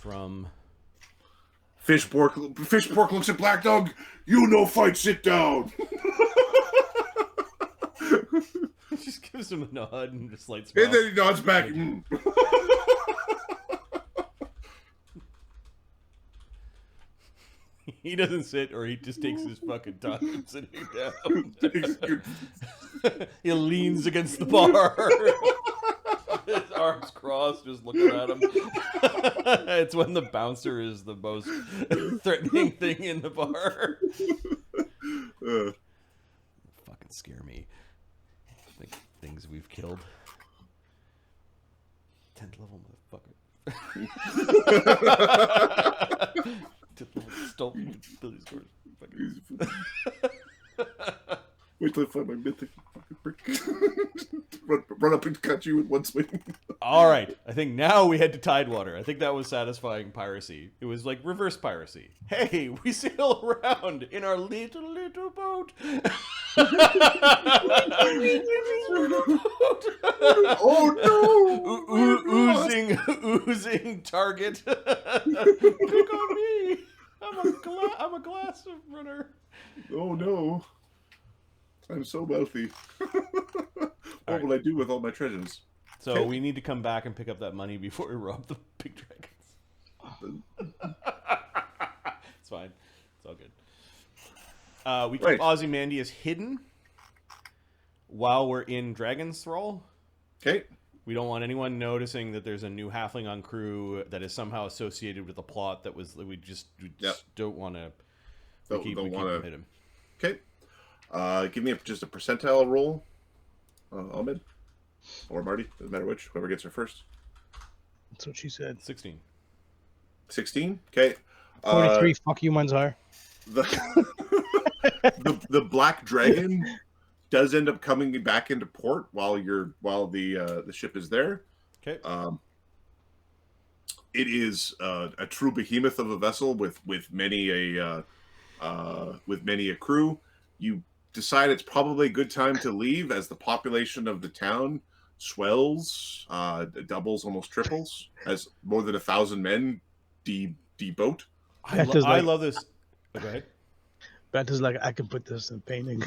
from Fish pork looks at Black Dog. You no fight, sit down. just gives him a nod and just lights. And then he nods back. He doesn't sit, or he just takes his fucking time sitting down. He leans against the bar. His arms crossed, just looking at him. It's when the bouncer is the most threatening thing in the bar. Fucking scare me. Like things we've killed. 10th level motherfucker. Stole ability scores. Wait till I find my mythic brick. run up and cut you in one swing. All right, I think now we head to Tidewater. I think that was satisfying piracy. It was like reverse piracy. Hey, we sail around in our little boat. Oh no! Oozing target. Pick on me. I'm a glass runner. Oh no! I'm so wealthy. What will I do with all my treasures? So we need to come back and pick up that money before we rob the big dragons. It's fine. It's all good. We keep Ozymandias hidden while we're in Dragon's Thrall. Okay. We don't want anyone noticing that there's a new halfling on crew that is somehow associated with a plot that was. We just don't want to. We keep him hidden. Okay. Give me just a percentile roll, Ahmed. Or Marty, doesn't matter which, whoever gets her first. That's what she said. 16. 16? Okay. 43, fuck you, mine's higher. The Black Dragon does end up coming back into port while the ship is there. Okay. It is a true behemoth of a vessel with many a crew. You decide it's probably a good time to leave as the population of the town swells, doubles, almost triples, as more than 1,000 men deboat. I love this. Oh, go ahead. Banta's like, I can put this in painting.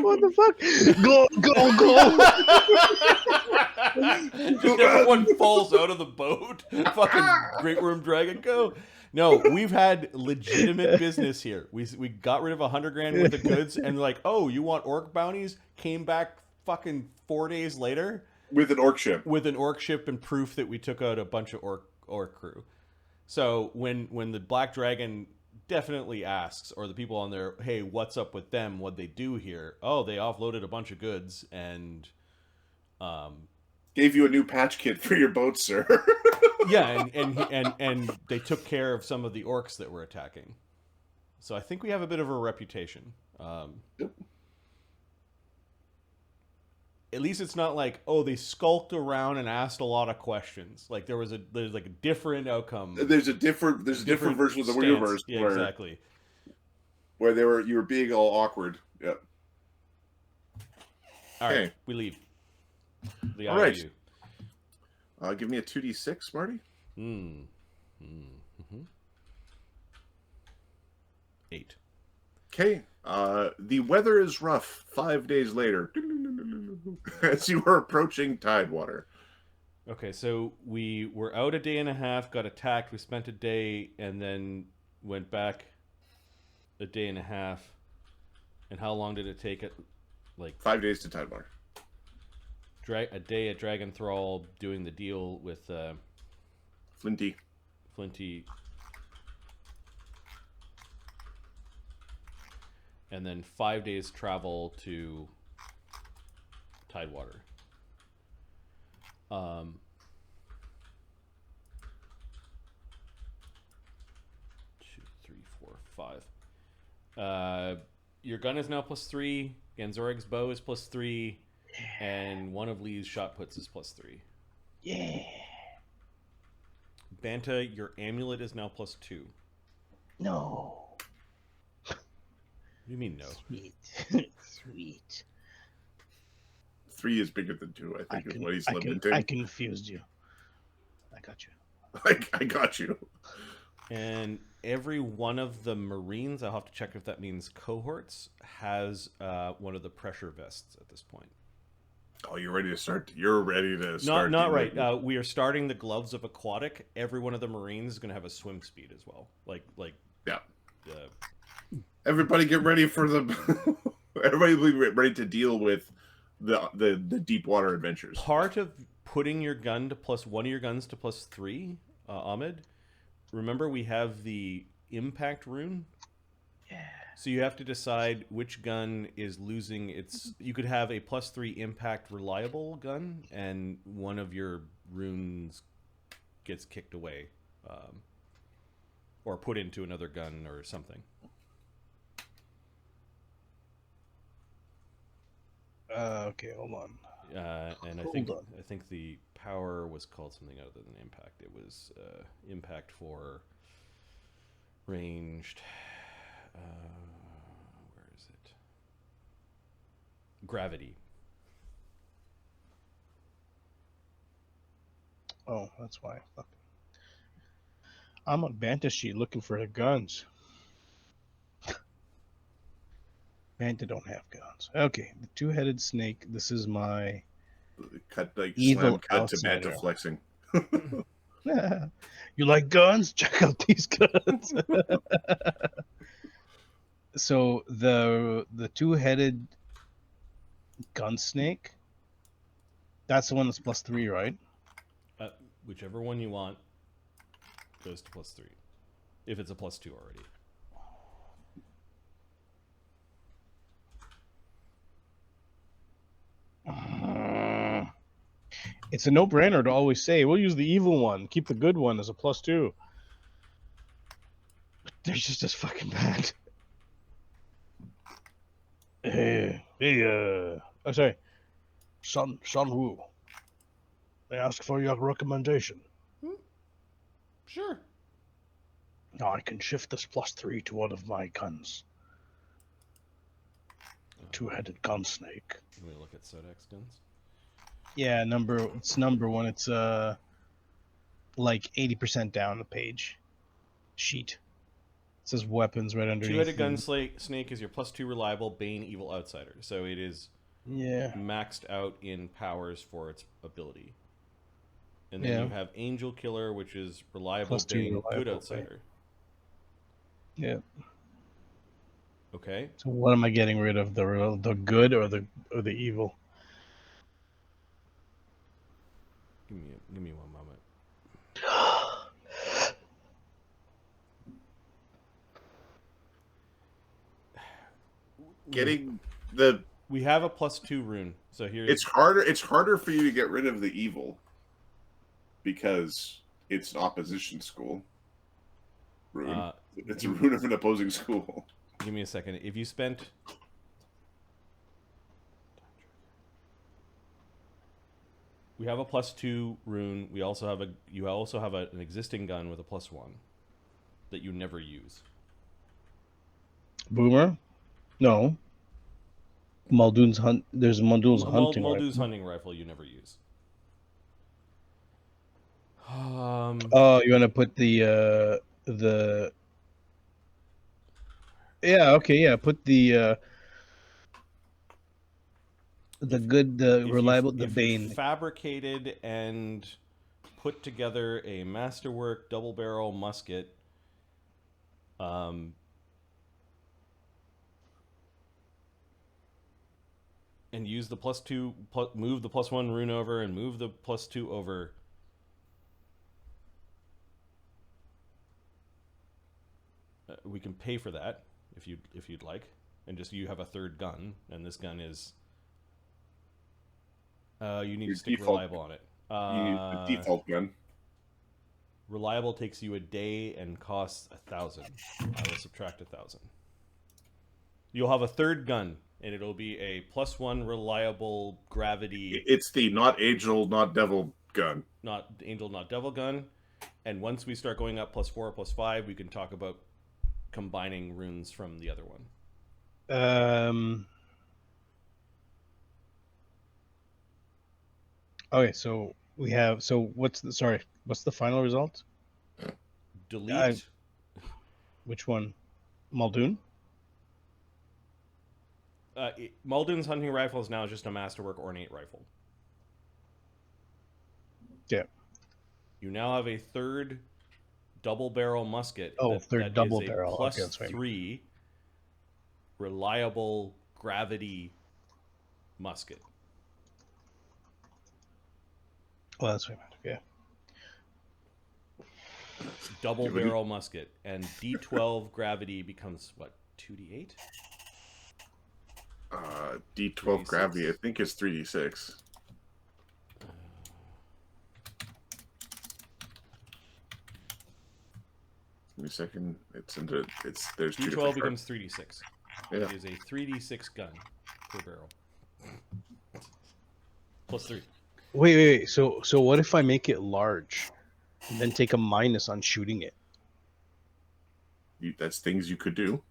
What the fuck? Go! Everyone falls out of the boat. Fucking Great Worm Dragon, go! No, we've had legitimate business here. We got rid of 100 grand worth of goods, and like, oh, you want orc bounties? Came back fucking 4 days later with an orc ship. With an orc ship and proof that we took out a bunch of orc crew. So when the Black Dragon definitely asks, or the people on there, hey, what's up with them? What'd they do here? Oh, they offloaded a bunch of goods and gave you a new patch kit for your boat, sir. Yeah, and they took care of some of the orcs that were attacking. So I think we have a bit of a reputation. Yep. At least it's not like, oh, they skulked around and asked a lot of questions. Like there's like a different outcome. There's a different version of the universe. Yeah, exactly. Where you were being all awkward. Yep. All right, we leave. All right. Give me a 2d6, Marty. 8. Okay. The weather is rough 5 days later as you were approaching Tidewater. Okay, so we were out a day and a half, got attacked, we spent a day, and then went back a day and a half. And how long did it take it? Like 5 days to Tidewater. A day at Dragontrall doing the deal with Flinty. And then 5 days travel to Tidewater. 2, 3, 4, 5. Your gun is now +3. Ganzorig's bow is +3. And one of Lee's shot puts is +3. Yeah. Banta, your amulet is now +2. No. You mean no? Sweet. Sweet. 3 is bigger than 2, I think, is what he's limiting. I confused you. I got you. I got you. And every one of the Marines, I'll have to check if that means cohorts, has one of the pressure vests at this point. Oh, you're ready to start. You're ready to start. Not right. We are starting the gloves of aquatic. Every one of the Marines is going to have a swim speed as well. Yeah. Everybody get ready for the. Everybody be ready to deal with the deep water adventures. Part of putting your gun to plus one of your guns to +3, Ahmed. Remember, we have the impact rune. Yeah. So you have to decide which gun is losing its... You could have a +3 impact reliable gun, and one of your runes gets kicked away. Or put into another gun or something. Okay, hold on. And I think the power was called something other than impact. It was impact for ranged... where is it? Gravity. Oh, that's why. Fuck. I'm on Banta sheet looking for the guns. Banta don't have guns. Okay, the two-headed snake. This is my Cut like evil slam cut outsider. to Banta flexing. You like guns? Check out these guns. So the two-headed gun snake. That's the one that's +3, right? Whichever one you want goes to +3. If it's a +2 already. It's a no-brainer to always say, we'll use the evil one, keep the good one as a +2. But they're just as fucking bad. Oh, sorry. Son Wu. They ask for your recommendation. Sure. Now I can shift this +3 to one of my guns. Two-headed gun snake. Let me look at Sodak's guns. Yeah, it's number 1. It's like 80% down the page sheet. It says weapons right underneath. Two-headed gun snake is your +2 reliable Bane evil outsider. So it is maxed out in powers for its ability. And then you have Angel Killer, which is reliable Bane, reliable good outsider. Yeah. Okay. So what am I getting rid of? The good or the evil? Give me one moment. Getting we have a +2 rune, so here it's harder for you to get rid of the evil because it's an opposition school rune. It's a rune of an opposing school. Give me a second. If you spent we have a +2 rune. You also have an existing gun with a +1 that you never use. Boomer? No. Muldoon's hunt. There's Muldoon's hunting rifle. Muldoon's hunting rifle you never use. Oh, you want to put the yeah, okay, yeah, put the good, the reliable, the Bane. Fabricated and put together a masterwork double barrel musket. And use the +2, move the +1 rune over, and move the +2 over. We can pay for that if you'd like, and just you have a third gun, and this gun is. You need to stick reliable on it. You need the default gun. Reliable takes you a day and costs 1,000. I will subtract 1,000. You'll have a third gun, and it'll be a +1 reliable gravity. It's the not angel, not devil gun. Not angel, not devil gun. And once we start going up +4, +5, we can talk about combining runes from the other one. Okay, so we have. So what's the What's the final result? Delete. Which one? Muldoon? Muldoon's hunting rifle is now just a masterwork ornate rifle. Yeah. You now have a third double barrel musket. Third double is a barrel. plus Okay, that's right. 3 reliable gravity musket. Oh, that's right. Yeah. Double barrel musket, and D12 gravity becomes what, 2d8? D12 3d6. gravity, I think, is 3d6. Give me a second. There's two D12 becomes 3d6. Yeah. It is a 3d6 gun per barrel. Plus 3. Wait. So what if I make it large, and then take a minus on shooting it? That's things you could do.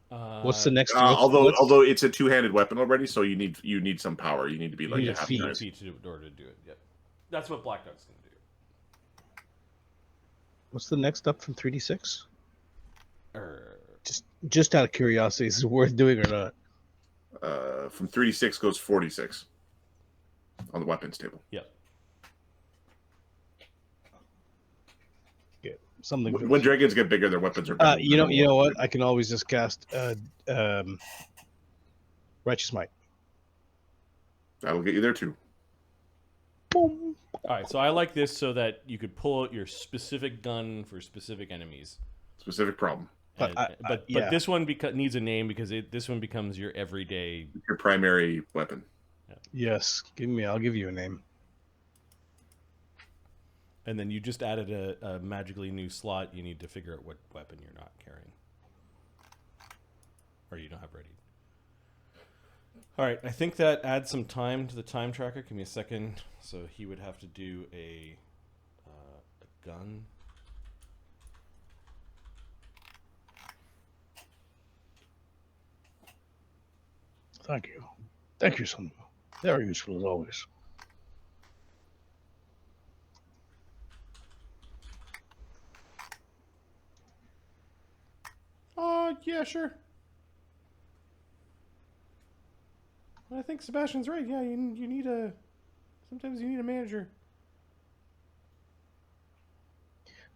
What's the next? Although it's a two-handed weapon already, so you need some power. You need to be like need a a half feat. size. Feet in order to do it. Yep. That's what Black Dog's going to do. What's the next up from 3d6? Just out of curiosity, is it worth doing or not? From 3d6 goes 46 on the weapons table. Yep. Yeah, something. When dragons get bigger, their weapons are better. You know what? I can always just cast Righteous Might. That'll get you there too. Boom. All right, so I like this so that you could pull out your specific gun for specific enemies. Specific problem. But this one needs a name because this one becomes your everyday, your primary weapon. Yeah. Yes, I'll give you a name. And then you just added a magically new slot. You need to figure out what weapon you're not carrying, or you don't have ready. All right, I think that adds some time to the time tracker. Give me a second. So he would have to do a gun. Thank you. Thank you, son. Very useful as always. Yeah, sure. I think Sebastian's right. Yeah, you need sometimes you need a manager.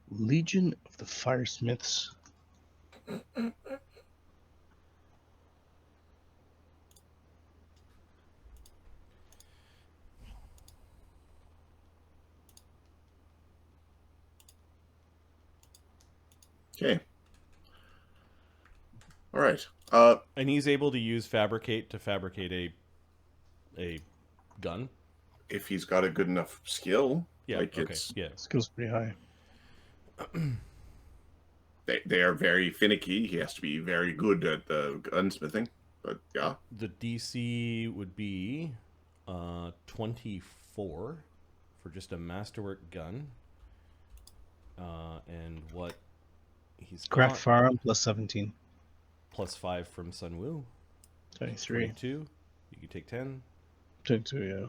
Legion of the Firesmiths. Okay. All right. And he's able to use fabricate to fabricate a gun. If he's got a good enough skill, Yeah. like Okay. Yeah. Skill's pretty high. they are very finicky. He has to be very good at the gunsmithing. But yeah, The DC would be 24 for just a masterwork gun. And what he's Craft got, firearm plus 17. plus 5 from Sun Wu. 23. 22. You can take 10. 22, yeah.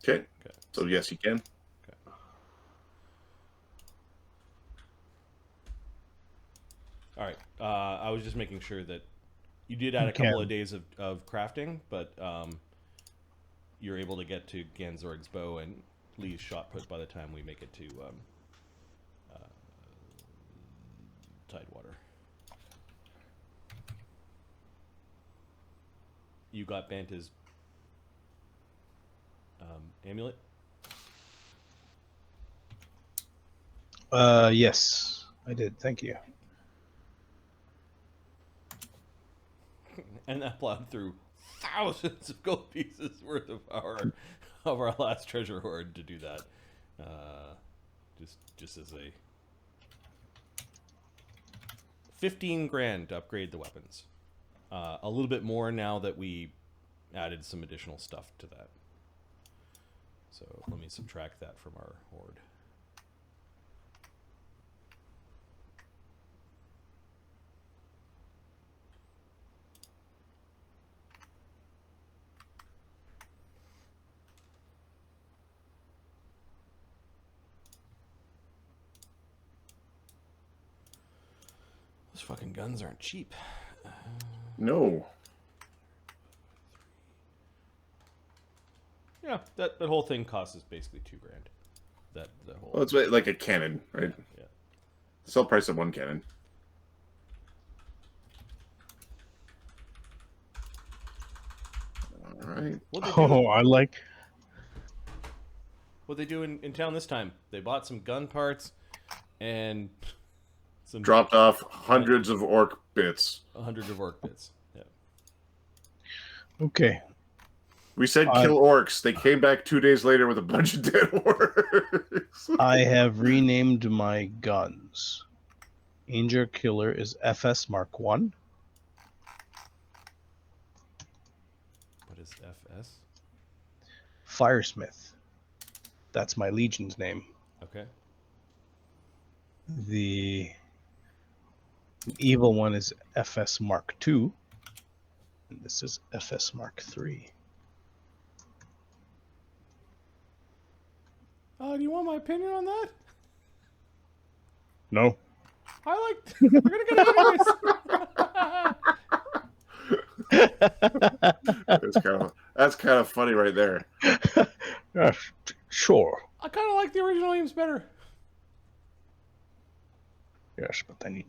okay. Okay. So yes, he can. Okay. All right. I was just making sure that you did add a couple of days of crafting, but you're able to get to Ganzorg's bow and Lee's shot put by the time we make it to Tidewater. You got Banta's amulet? Yes, I did. Thank you. And that plowed through thousands of gold pieces worth of our last treasure hoard to do that. Just as a 15 grand to upgrade the weapons. A little bit more now that we added some additional stuff to that. So let me subtract that from our hoard. Those fucking guns aren't cheap. No. Yeah, that whole thing costs us basically $2,000. That whole. Well, it's like a cannon, right? Yeah. Sell price of one cannon. All right. I like. What they do in town this time? They bought some gun parts and some Dropped off hundreds of orc bits. hundreds of orc bits. Yeah. Okay. We said kill orcs. They came back 2 days later with a bunch of dead orcs. I have renamed my guns. Angel Killer is FS Mark 1. What is FS? Firesmith. That's my Legion's name. Okay. The evil one is FS Mark 2. And this is FS Mark 3. Do you want my opinion on that? No. I like. We're gonna get anyways. That's kind of funny right there. Sure. I kind of like the original names better. Yes, but there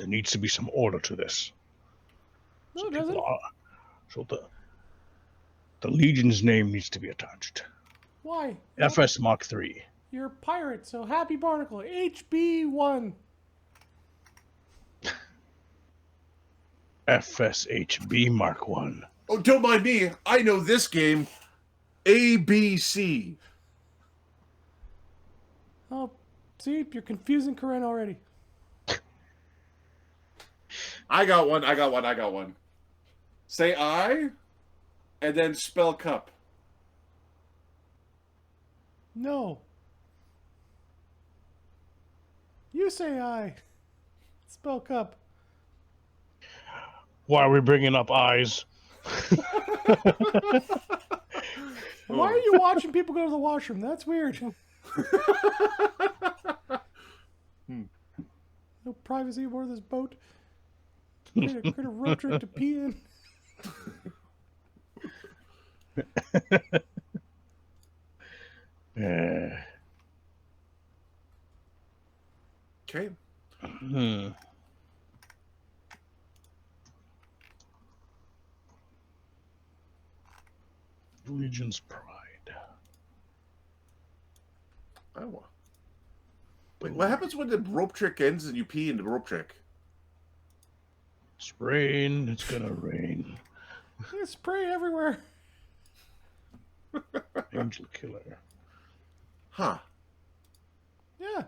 needs to be some order to this. No, it doesn't. So the Legion's name needs to be attached. Why? FS Mark 3. You're a pirate, so Happy Barnacle, HB1. FSHB Mark 1. Oh, don't mind me. I know this game. ABC. Oh, see, you're confusing Karen already. I got one. Say I, and then spell cup. No. You say I. Spell cup. Why are we bringing up eyes? Why are you watching people go to the washroom? That's weird. No privacy aboard this boat. Create a road trip to pee in. Okay. Legion's Pride. Oh. Wait, what happens when the rope trick ends and you pee in the rope trick? It's rain. It's gonna rain. There's spray everywhere. Angel Killer. Huh. Yeah.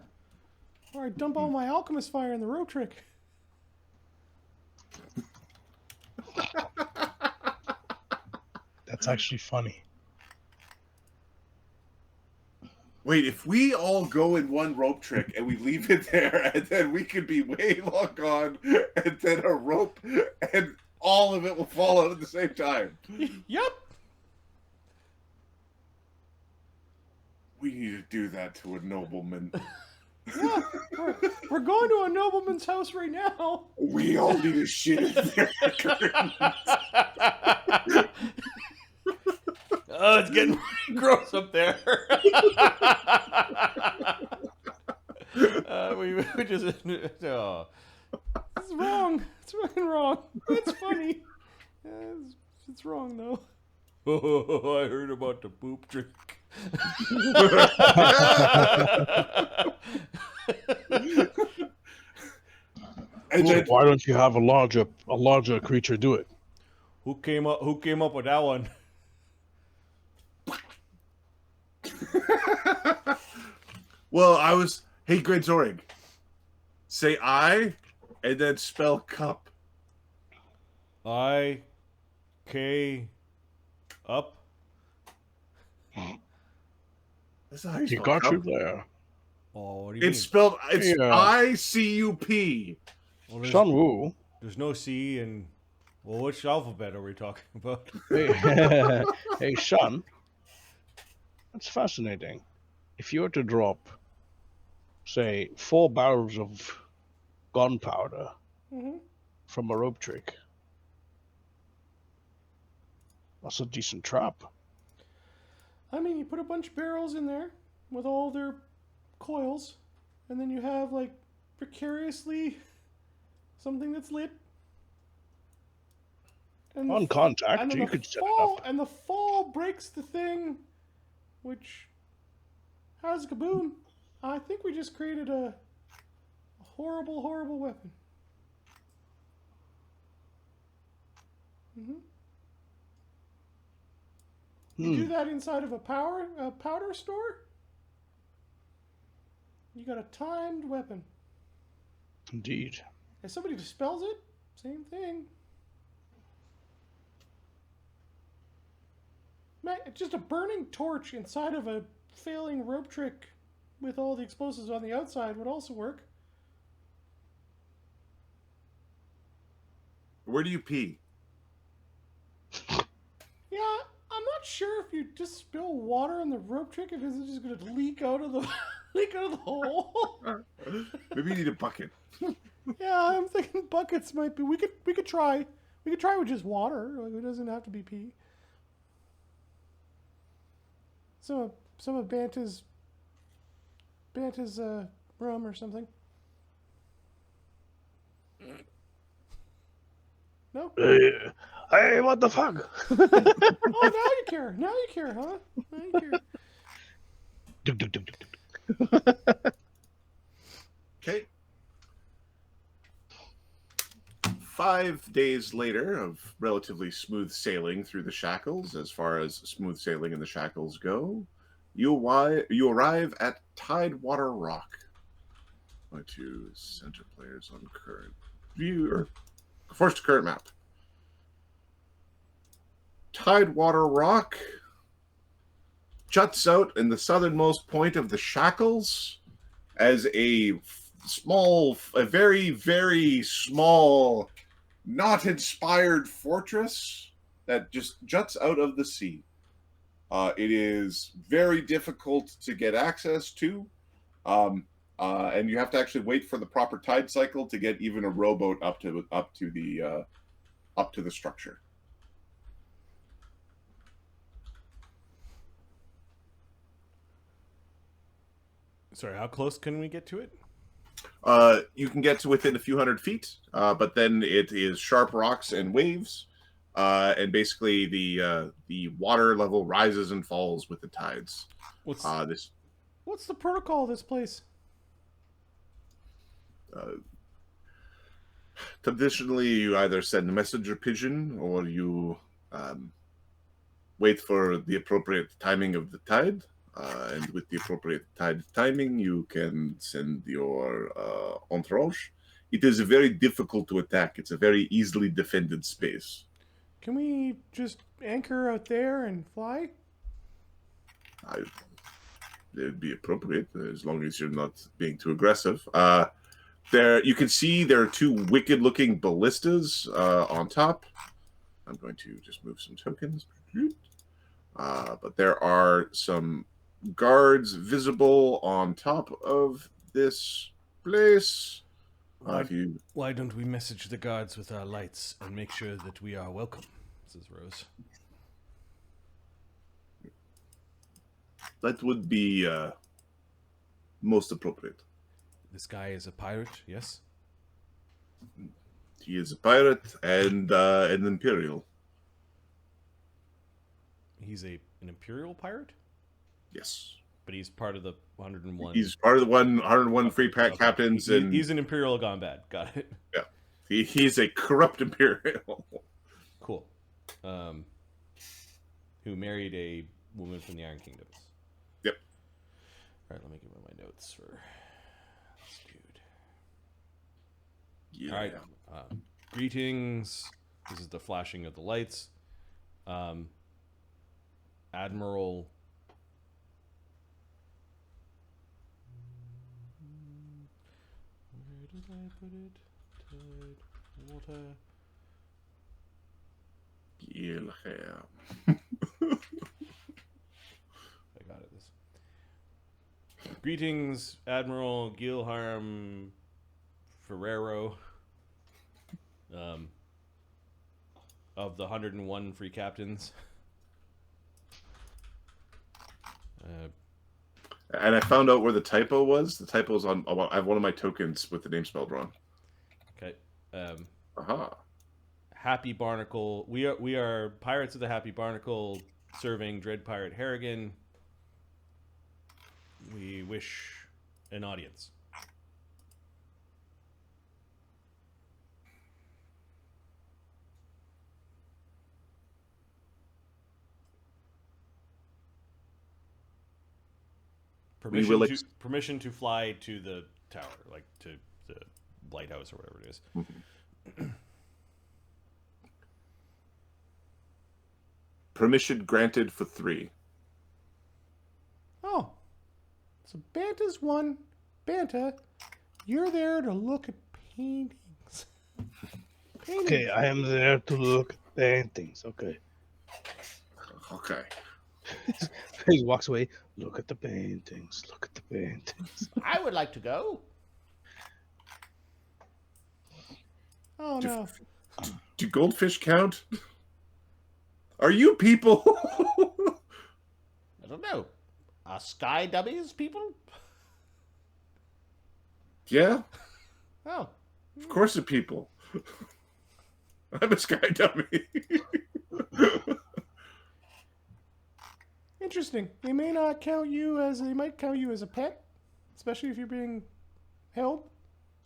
Or I dump all my alchemist fire in the road trick. That's actually funny. Wait, if we all go in one rope trick and we leave it there, and then we could be way long gone, and then a rope, and all of it will fall out at the same time. Yep. We need to do that to a nobleman. Yeah. We're going to a nobleman's house right now. We all need to shit in there. Oh, it's getting gross up there. We just. Oh. It's wrong. It's fucking wrong. It's funny. It's wrong, though. Oh, I heard about the poop trick. And then, Why don't you have a larger creature do it? Who came up with that one? well, I was. Hey, Great Zorig. Say I, and then spell cup. I-K up. That's how you You spell got cup. you there. Oh, what do you It's spelled. It's Yeah. ICUP. mean? Sun Wu. There's no C in. Well, which alphabet are we talking about? Hey, hey, Sean. That's fascinating. If you were to drop, say, 4 barrels of gunpowder from a rope trick. That's a decent trap. I mean, you put a bunch of barrels in there with all their coils, and then you have, like, precariously something that's lit. And On contact, you could set it up. And the fall breaks the thing, which has kaboom. I think we just created a horrible, horrible weapon. You do that inside of a powder store? You got a timed weapon. Indeed. If somebody dispels it, same thing. Man, just a burning torch inside of a failing rope trick with all the explosives on the outside would also work. Where do you pee? Yeah, I'm not sure if you just spill water on the rope trick, if it's just going to leak out of the hole. Maybe you need a bucket. Yeah, I'm thinking buckets might be. We could try. We could try with just water. Like, it doesn't have to be pee. Some of Banta's rum or something. No? Hey, what the fuck? Oh, now you care. Now you care, huh? Now you care. Okay. 5 days later of relatively smooth sailing through the shackles, as far as smooth sailing in the shackles go, you arrive at Tidewater Rock. Going to center players on current view, or first to current map. Tidewater Rock juts out in the southernmost point of the shackles as a very, very small, not inspired fortress that just juts out of the sea. It is very difficult to get access to, and you have to actually wait for the proper tide cycle to get even a rowboat up to the structure. Sorry, how close can we get to it? You can get to within a few hundred feet, but then it is sharp rocks and waves, and basically the water level rises and falls with the tides. What's the protocol of this place? Traditionally, you either send a messenger pigeon or you wait for the appropriate timing of the tide. And with the appropriate tide timing, you can send your entourage. It is very difficult to attack. It's a very easily defended space. Can we just anchor out there and fly? It'd be appropriate, as long as you're not being too aggressive. There, you can see there are two wicked-looking ballistas on top. I'm going to just move some tokens. But there are some guards visible on top of this place. Why don't we message the guards with our lights and make sure that we are welcome? Says Rose. That would be most appropriate. This guy is a pirate, yes? He is a pirate and an Imperial. He's an Imperial pirate? Yes. But he's part of the 101. He's part of the 101 free captains. And he's an Imperial gone bad. Got it. Yeah. He's a corrupt Imperial. Cool. Who married a woman from the Iron Kingdoms. Yep. All right, let me give him my notes for this dude. Yeah. All right. Greetings. This is the flashing of the lights. Admiral. Where did I put it? Tide, water. Yeah. I got it. This. Greetings, Admiral Gilharm Ferrero. of the 101 free captains. And I found out where the typo was. The typo is on. I have one of my tokens with the name spelled wrong. Okay. Aha. Happy Barnacle. We are pirates of the Happy Barnacle, serving Dread Pirate Harrigan. We wish an audience. Permission to fly to the tower, like to the lighthouse or whatever it is. Mm-hmm. Permission granted for 3. Oh, so Banta's one. Banta, you're there to look at paintings. Okay, I am there to look at paintings. Okay. Okay. He walks away. Look at the paintings. Look at the paintings. I would like to go. Oh no. Do goldfish count? Are you people? I don't know. Are sky dummies people? Yeah. Oh. Of course they're people. I'm a sky dummy. Interesting. They may not count you as they might count you as a pet, especially if you're being held.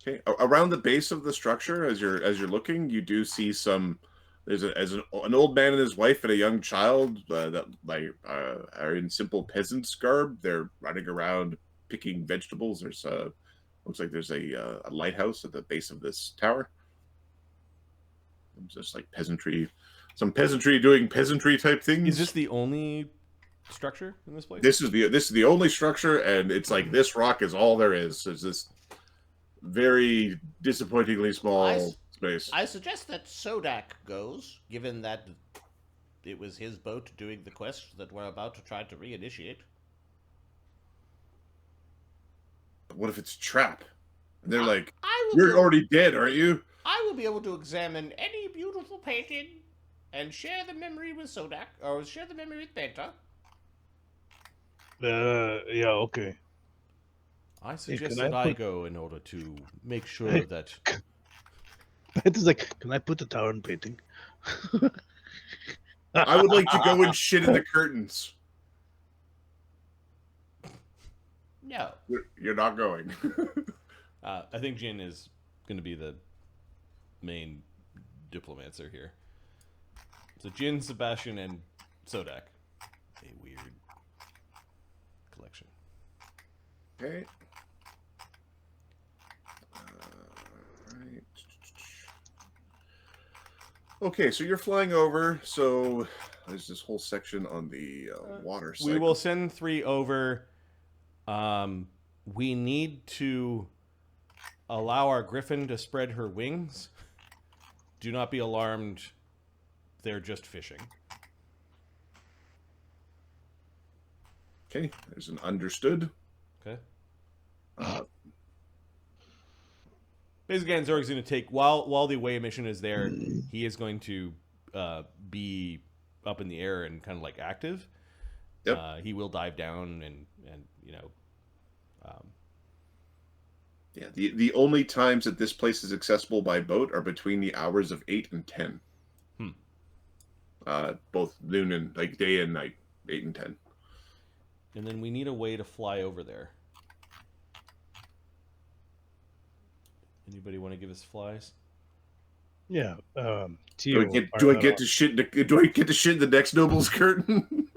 Okay. Around the base of the structure, as you're looking, you do see some. There's an old man and his wife and a young child that are in simple peasants' garb. They're running around picking vegetables. There's looks like there's a lighthouse at the base of this tower. It's just like peasantry, some peasantry doing peasantry type things. Is this the only structure in this place? This is the only structure, and it's like this rock is all there is. There's this very disappointingly small space. I suggest that Sodak goes, given that it was his boat doing the quest that we're about to try to reinitiate. What if it's a trap? And they're like, you're already dead, aren't you? I will be able to examine any beautiful painting and share the memory with Sodak, or share the memory with Banta. Yeah, okay. I suggest that I go in order to make sure that... Banta's like, can I put the tower in painting? I would like to go and shit in the curtains. No. You're not going. I think Jin is going to be the main diplomancer here. So Jin, Sebastian, and Sodak. A weird collection. Okay. Right. Okay, so you're flying over. So there's this whole section on the water side. We will send 3 over. We need to allow our griffin to spread her wings. Do not be alarmed. They're just fishing. Okay, there's an understood. Okay. Basically, Zorg's going to take, while the away mission is there, he is going to be up in the air and kind of like active. Yep. He will dive down and you know. Yeah, the only times that this place is accessible by boat are between the hours of 8 and 10. Both noon and like day and night, 8 and 10. And then we need a way to fly over there. Anybody want to give us flies? Yeah. Do I get to shit in the next noble's curtain?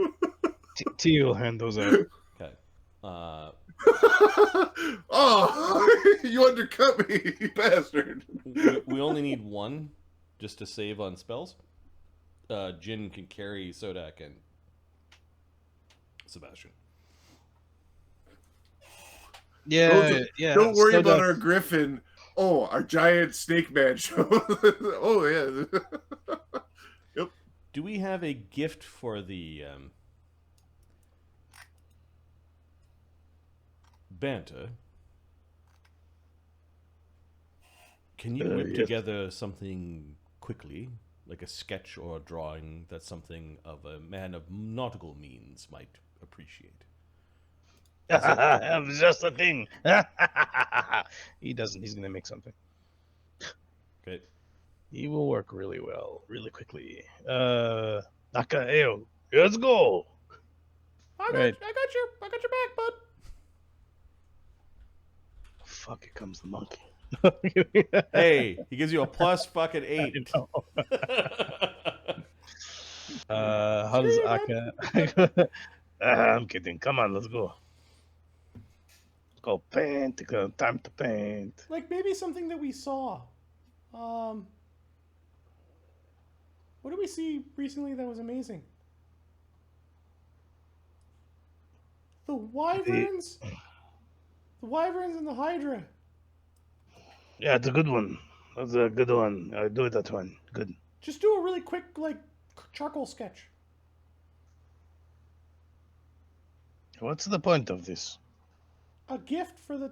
T will hand those out. Okay. Oh, you undercut me, you bastard. We only need 1 just to save on spells. Jin can carry Sodak and Sebastian. Yeah. Don't worry about our griffin. Oh, our giant snake man show. Oh, yeah. Yep. Do we have a gift for the Banta? Can you whip together something quickly? like a sketch or a drawing that something of a man of nautical means might appreciate. It's just a thing. He doesn't. He's gonna make something. Okay. He will work really well, really quickly. Nakaeo, let's go. I Right. got your back, bud. Fuck! Here comes the monkey. Hey, he gives you a plus fucking 8. How does Screw you, Aka? I'm kidding. Come on, let's go. Let's go paint. Time to paint. Like maybe something that we saw. What did we see recently that was amazing? The wyverns. The wyverns and the hydra. Yeah, it's a good one. That's a good one. I do that one. Good. Just do a really quick like charcoal sketch. What's the point of this? A gift for the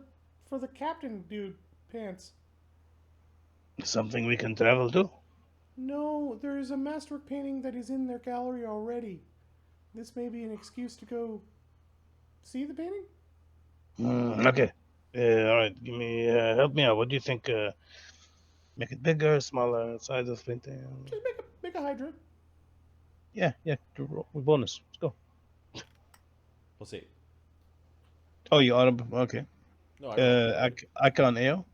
captain dude pants. Something we can travel to? No, there is a masterwork painting that is in their gallery already. This may be an excuse to go see the painting? Okay. All right. Give me. Help me out. What do you think? Make it bigger, smaller, size of painting. Just make a hydra. Yeah. Do bonus. Let's go. We'll see. Oh, you auto. Okay. No, I Icon AO.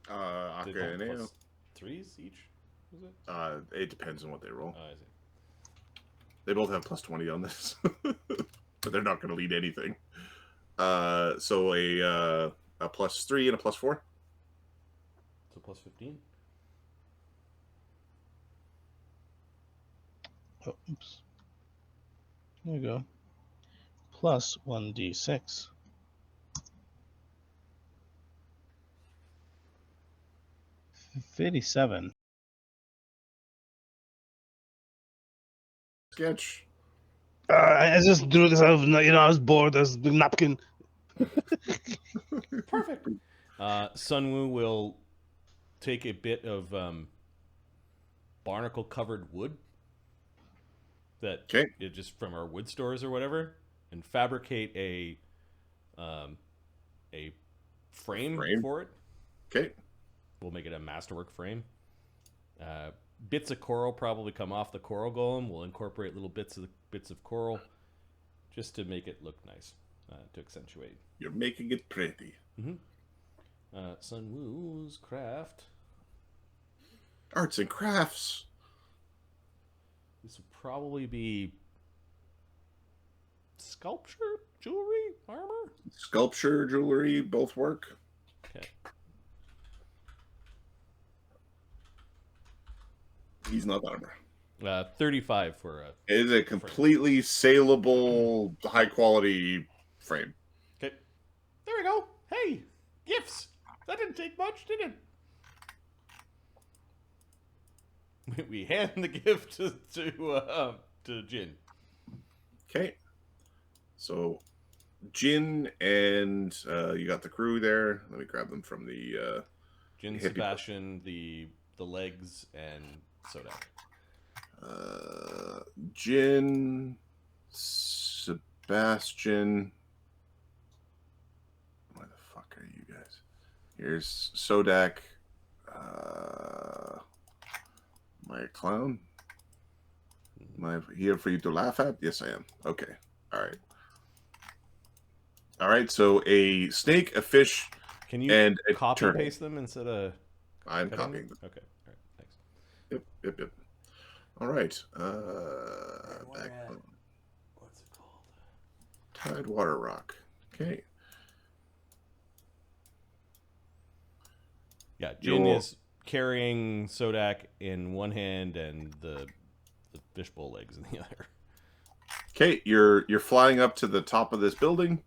Aka and Ao. 3s each. Was it? It depends on what they roll. Oh, I see. They both have plus 20 on this, but they're not going to lead anything. So a plus 3 and a plus 4. So plus 15. Oh, oops. There we go. Plus 1d6. $57. Sketch. I just drew this out of, I was bored. There's a napkin. Perfect. Sunwoo will take a bit of barnacle covered wood that just from our wood stores or whatever, and fabricate a frame for it. Okay. We'll make it a masterwork frame. Bits of coral probably come off the coral golem. We'll incorporate little bits of coral just to make it look nice, to accentuate. You're making it pretty. Mm-hmm. Sunwoo's craft. Arts and crafts. This would probably be sculpture, jewelry, armor. Sculpture, jewelry, both work. Okay. He's not armor. 35 for a. It is a completely saleable, high quality frame. Okay. There we go. Hey, gifts. That didn't take much, did it? We hand the gift to Jin. Okay. So, Jin and you got the crew there. Let me grab them from the Jin, Sebastian, the legs, and Sodak. Jin, Sebastian. Where the fuck are you guys? Here's Sodak. My clown. Am I here for you to laugh at? Yes, I am. Okay. All right. All right. So a snake, a fish, Can you and a copy turnip. paste them instead of? I'm copying them. Okay. All right. Thanks. Yep. All right. Back What's it called? Tidewater Rock. Okay. Yeah, Jin is carrying Sodak in one hand and the fishbowl legs in the other. Okay, you're flying up to the top of this building.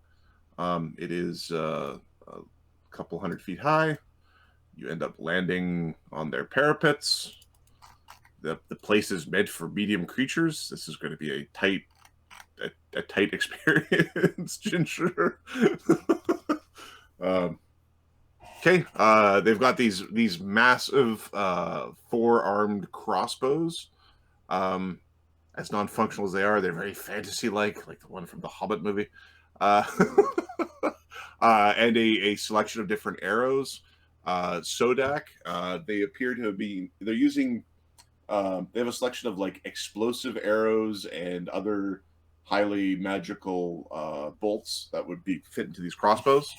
It is a couple 100 feet high. You end up landing on their parapets. The place is meant for medium creatures. This is going to be a tight experience, Ginger. Okay, they've got these massive four-armed crossbows. As non-functional as they are, they're very fantasy-like the one from the Hobbit movie. Uh, and a selection of different arrows. Sodak, they appear to be, they're using, they have a selection of like explosive arrows and other highly magical bolts that would be fit into these crossbows.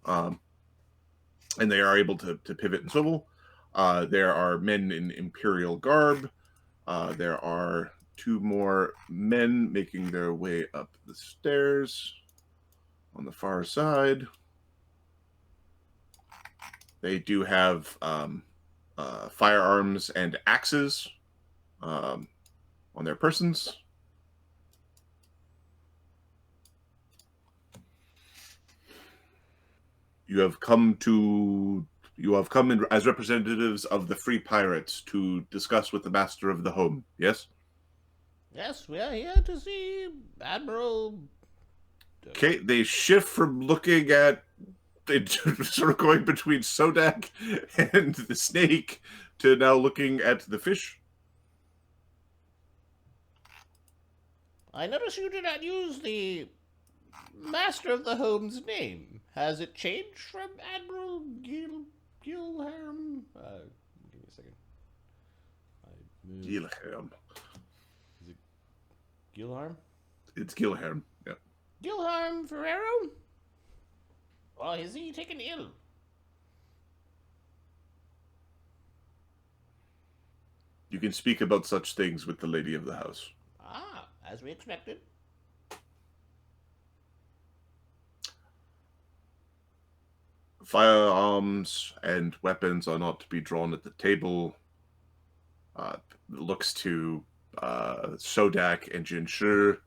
And they are able to pivot and swivel. There are men in Imperial garb. There are two more men making their way up the stairs on the far side. They do have firearms and axes on their persons. You have come in as representatives of the Free Pirates to discuss with the master of the home, yes? Yes, we are here to see Admiral... Okay, they shift from looking at... sort of going between Sodak and the snake to now looking at the fish. I notice you did not use the master of the home's name. Has it changed from Admiral Gilham? Give me a second. Gilham. Is it Gilharm? It's Gilham, yeah. Gilharm Ferrero? Or is he taken ill? You can speak about such things with the lady of the house. Ah, as we expected. Firearms and weapons are not to be drawn at the table. Looks to Sodak and Jinshi.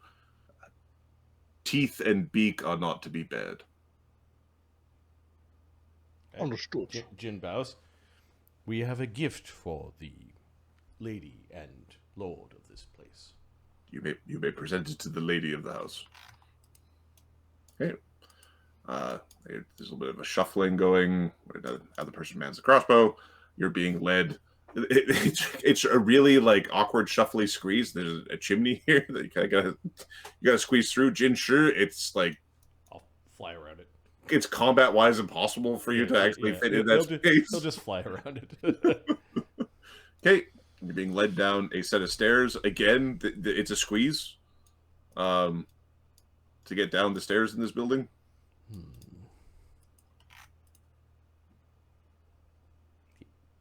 Teeth and beak are not to be bared. Understood. Jin bows. We have a gift for the lady and lord of this place. You may present it to the lady of the house. Okay. There's a little bit of a shuffling going. The other person mans the crossbow. You're being led. It's a really like awkward shuffly squeeze. There's a chimney here that you gotta squeeze through. Jinshi, it's like I'll fly around it. It's combat wise impossible for you to actually fit in that space. He'll just fly around it. Okay, you're being led down a set of stairs. Again, it's a squeeze to get down the stairs in this building.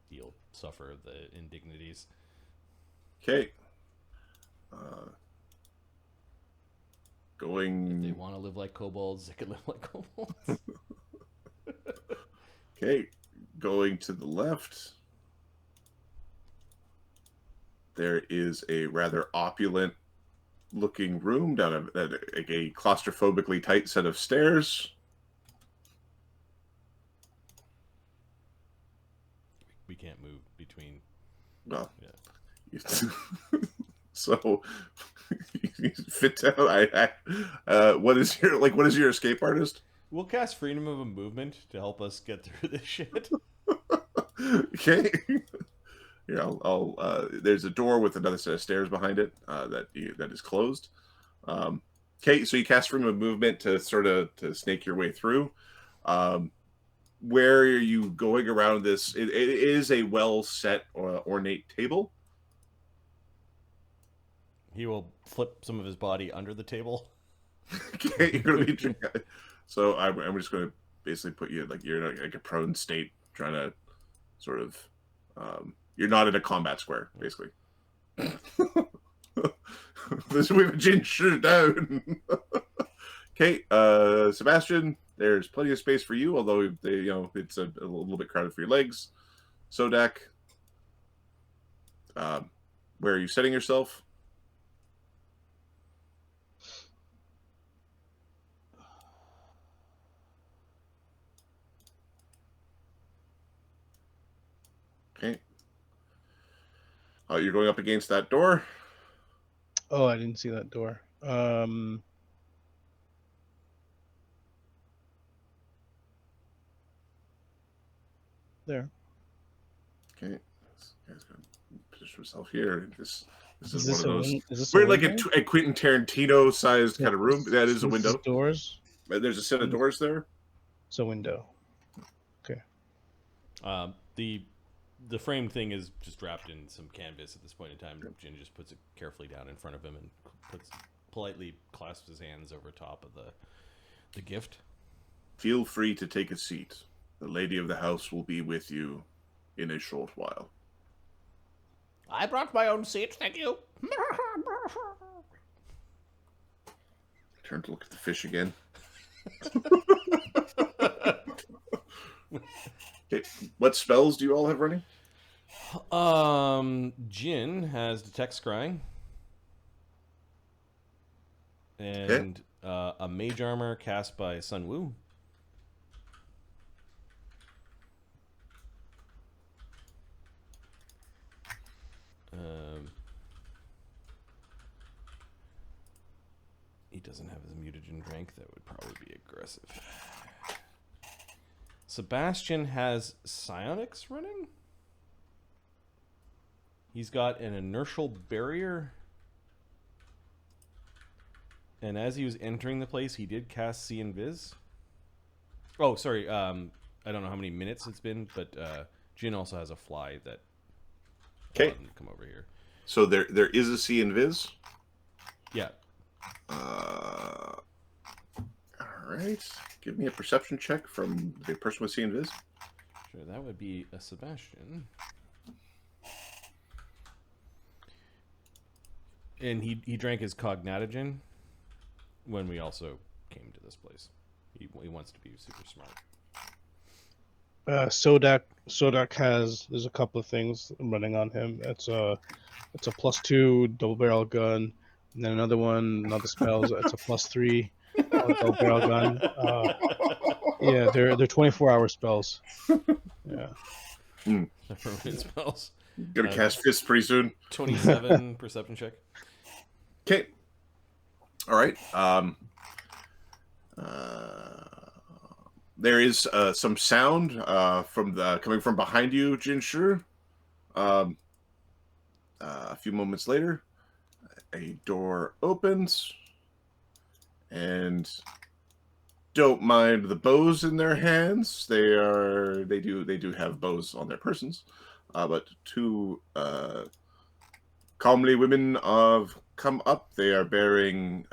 He'll suffer the indignities. Okay. If they want to live like kobolds, they can live like kobolds. Okay, going to the left. There is a rather opulent looking room down a claustrophobically tight set of stairs. We can't move between. Well, yeah. So you fit down. What is your escape artist? We'll cast freedom of a movement to help us get through this shit. Okay. Yeah, I'll there's a door with another set of stairs behind it that is closed. Okay, so you cast freedom of movement to to snake your way through. Where are you going around this? It is a well set ornate table. He will flip some of his body under the table. Okay, you're gonna be. So I'm just going to basically put you you're in like a prone state, trying to sort of. You're not in a combat square, basically. This we have a Jinshi down. Okay, Sebastian, there's plenty of space for you, although it's a little bit crowded for your legs. Sodak, where are you setting yourself? Okay. You're going up against that door. Oh, I didn't see that door. there. Okay. This guy's going to position himself here. This is Is one this of those. Is this We're a like window? a Quentin Tarantino-sized kind of room. That is a This window. Doors. There's a set of doors there. It's a window. Okay. The frame thing is just wrapped in some canvas at this point in time. Jin just puts it carefully down in front of him and politely clasps his hands over top of the gift. Feel free to take a seat. The lady of the house will be with you in a short while. I brought my own seat, thank you. Turn to look at the fish again. Okay. What spells do you all have running? Jin has detect scrying. And a mage armor cast by Sun Wu. He doesn't have his mutagen drink. That would probably be aggressive. Sebastian has psionics running. He's got an inertial barrier. And as he was entering the place, he did cast See and Viz. Oh, sorry. I don't know how many minutes it's been, but Jin also has a fly that Okay. come over here. So there is a See and Viz. Yeah. All right. Give me a perception check from the person with See and Viz. Sure, that would be a Sebastian. And he drank his cognatogen when we also came to this place. He wants to be super smart. Sodak there's a couple of things running on him. It's a +2 double barrel gun, and then another spell. It's a +3 double barrel gun. Yeah, they're 24-hour spells. Yeah. Permanent spells. Gonna cast fists pretty soon. 27 perception check. Okay. All right. There is some sound coming from behind you, Jinshu. A few moments later, a door opens, and don't mind the bows in their hands. They do have bows on their persons, but two comely women have come up. They are bearing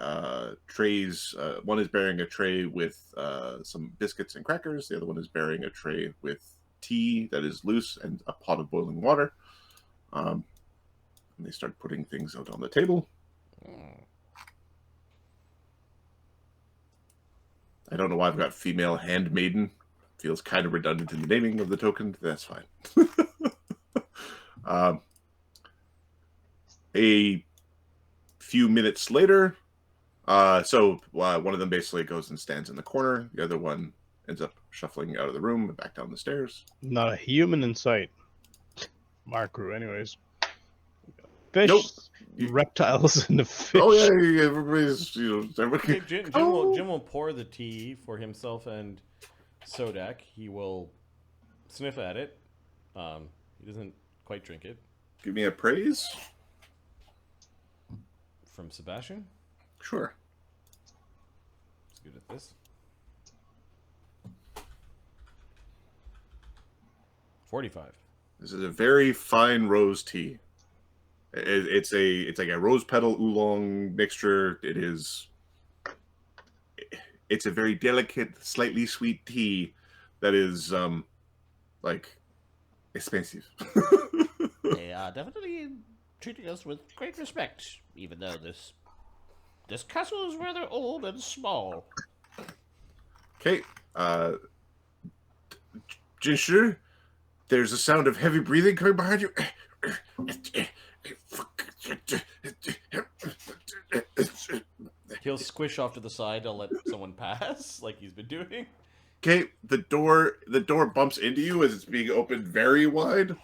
trays. One is bearing a tray with some biscuits and crackers. The other one is bearing a tray with tea that is loose and a pot of boiling water. And they start putting things out on the table. I don't know why I've got female handmaiden. Feels kind of redundant in the naming of the token. That's fine. A few minutes later, one of them basically goes and stands in the corner. The other one ends up shuffling out of the room and back down the stairs. Not a human in sight. Mark crew, anyways. Fish, Nope. reptiles, and the fish. Oh yeah, everybody's everybody. Okay, Jim will pour the tea for himself and Sodak. He will sniff at it. He doesn't quite drink it. Give me a praise. From Sebastian. Sure. He's good at this. 45. This is a very fine rose tea. It's like a rose petal oolong mixture. It's a very delicate, slightly sweet tea that is like expensive. They are definitely treating us with great respect, even though this castle is rather old and small. Okay, Jinshu, there's a sound of heavy breathing coming behind you. He'll squish off to the side to let someone pass, like he's been doing. Okay, the door bumps into you as it's being opened very wide.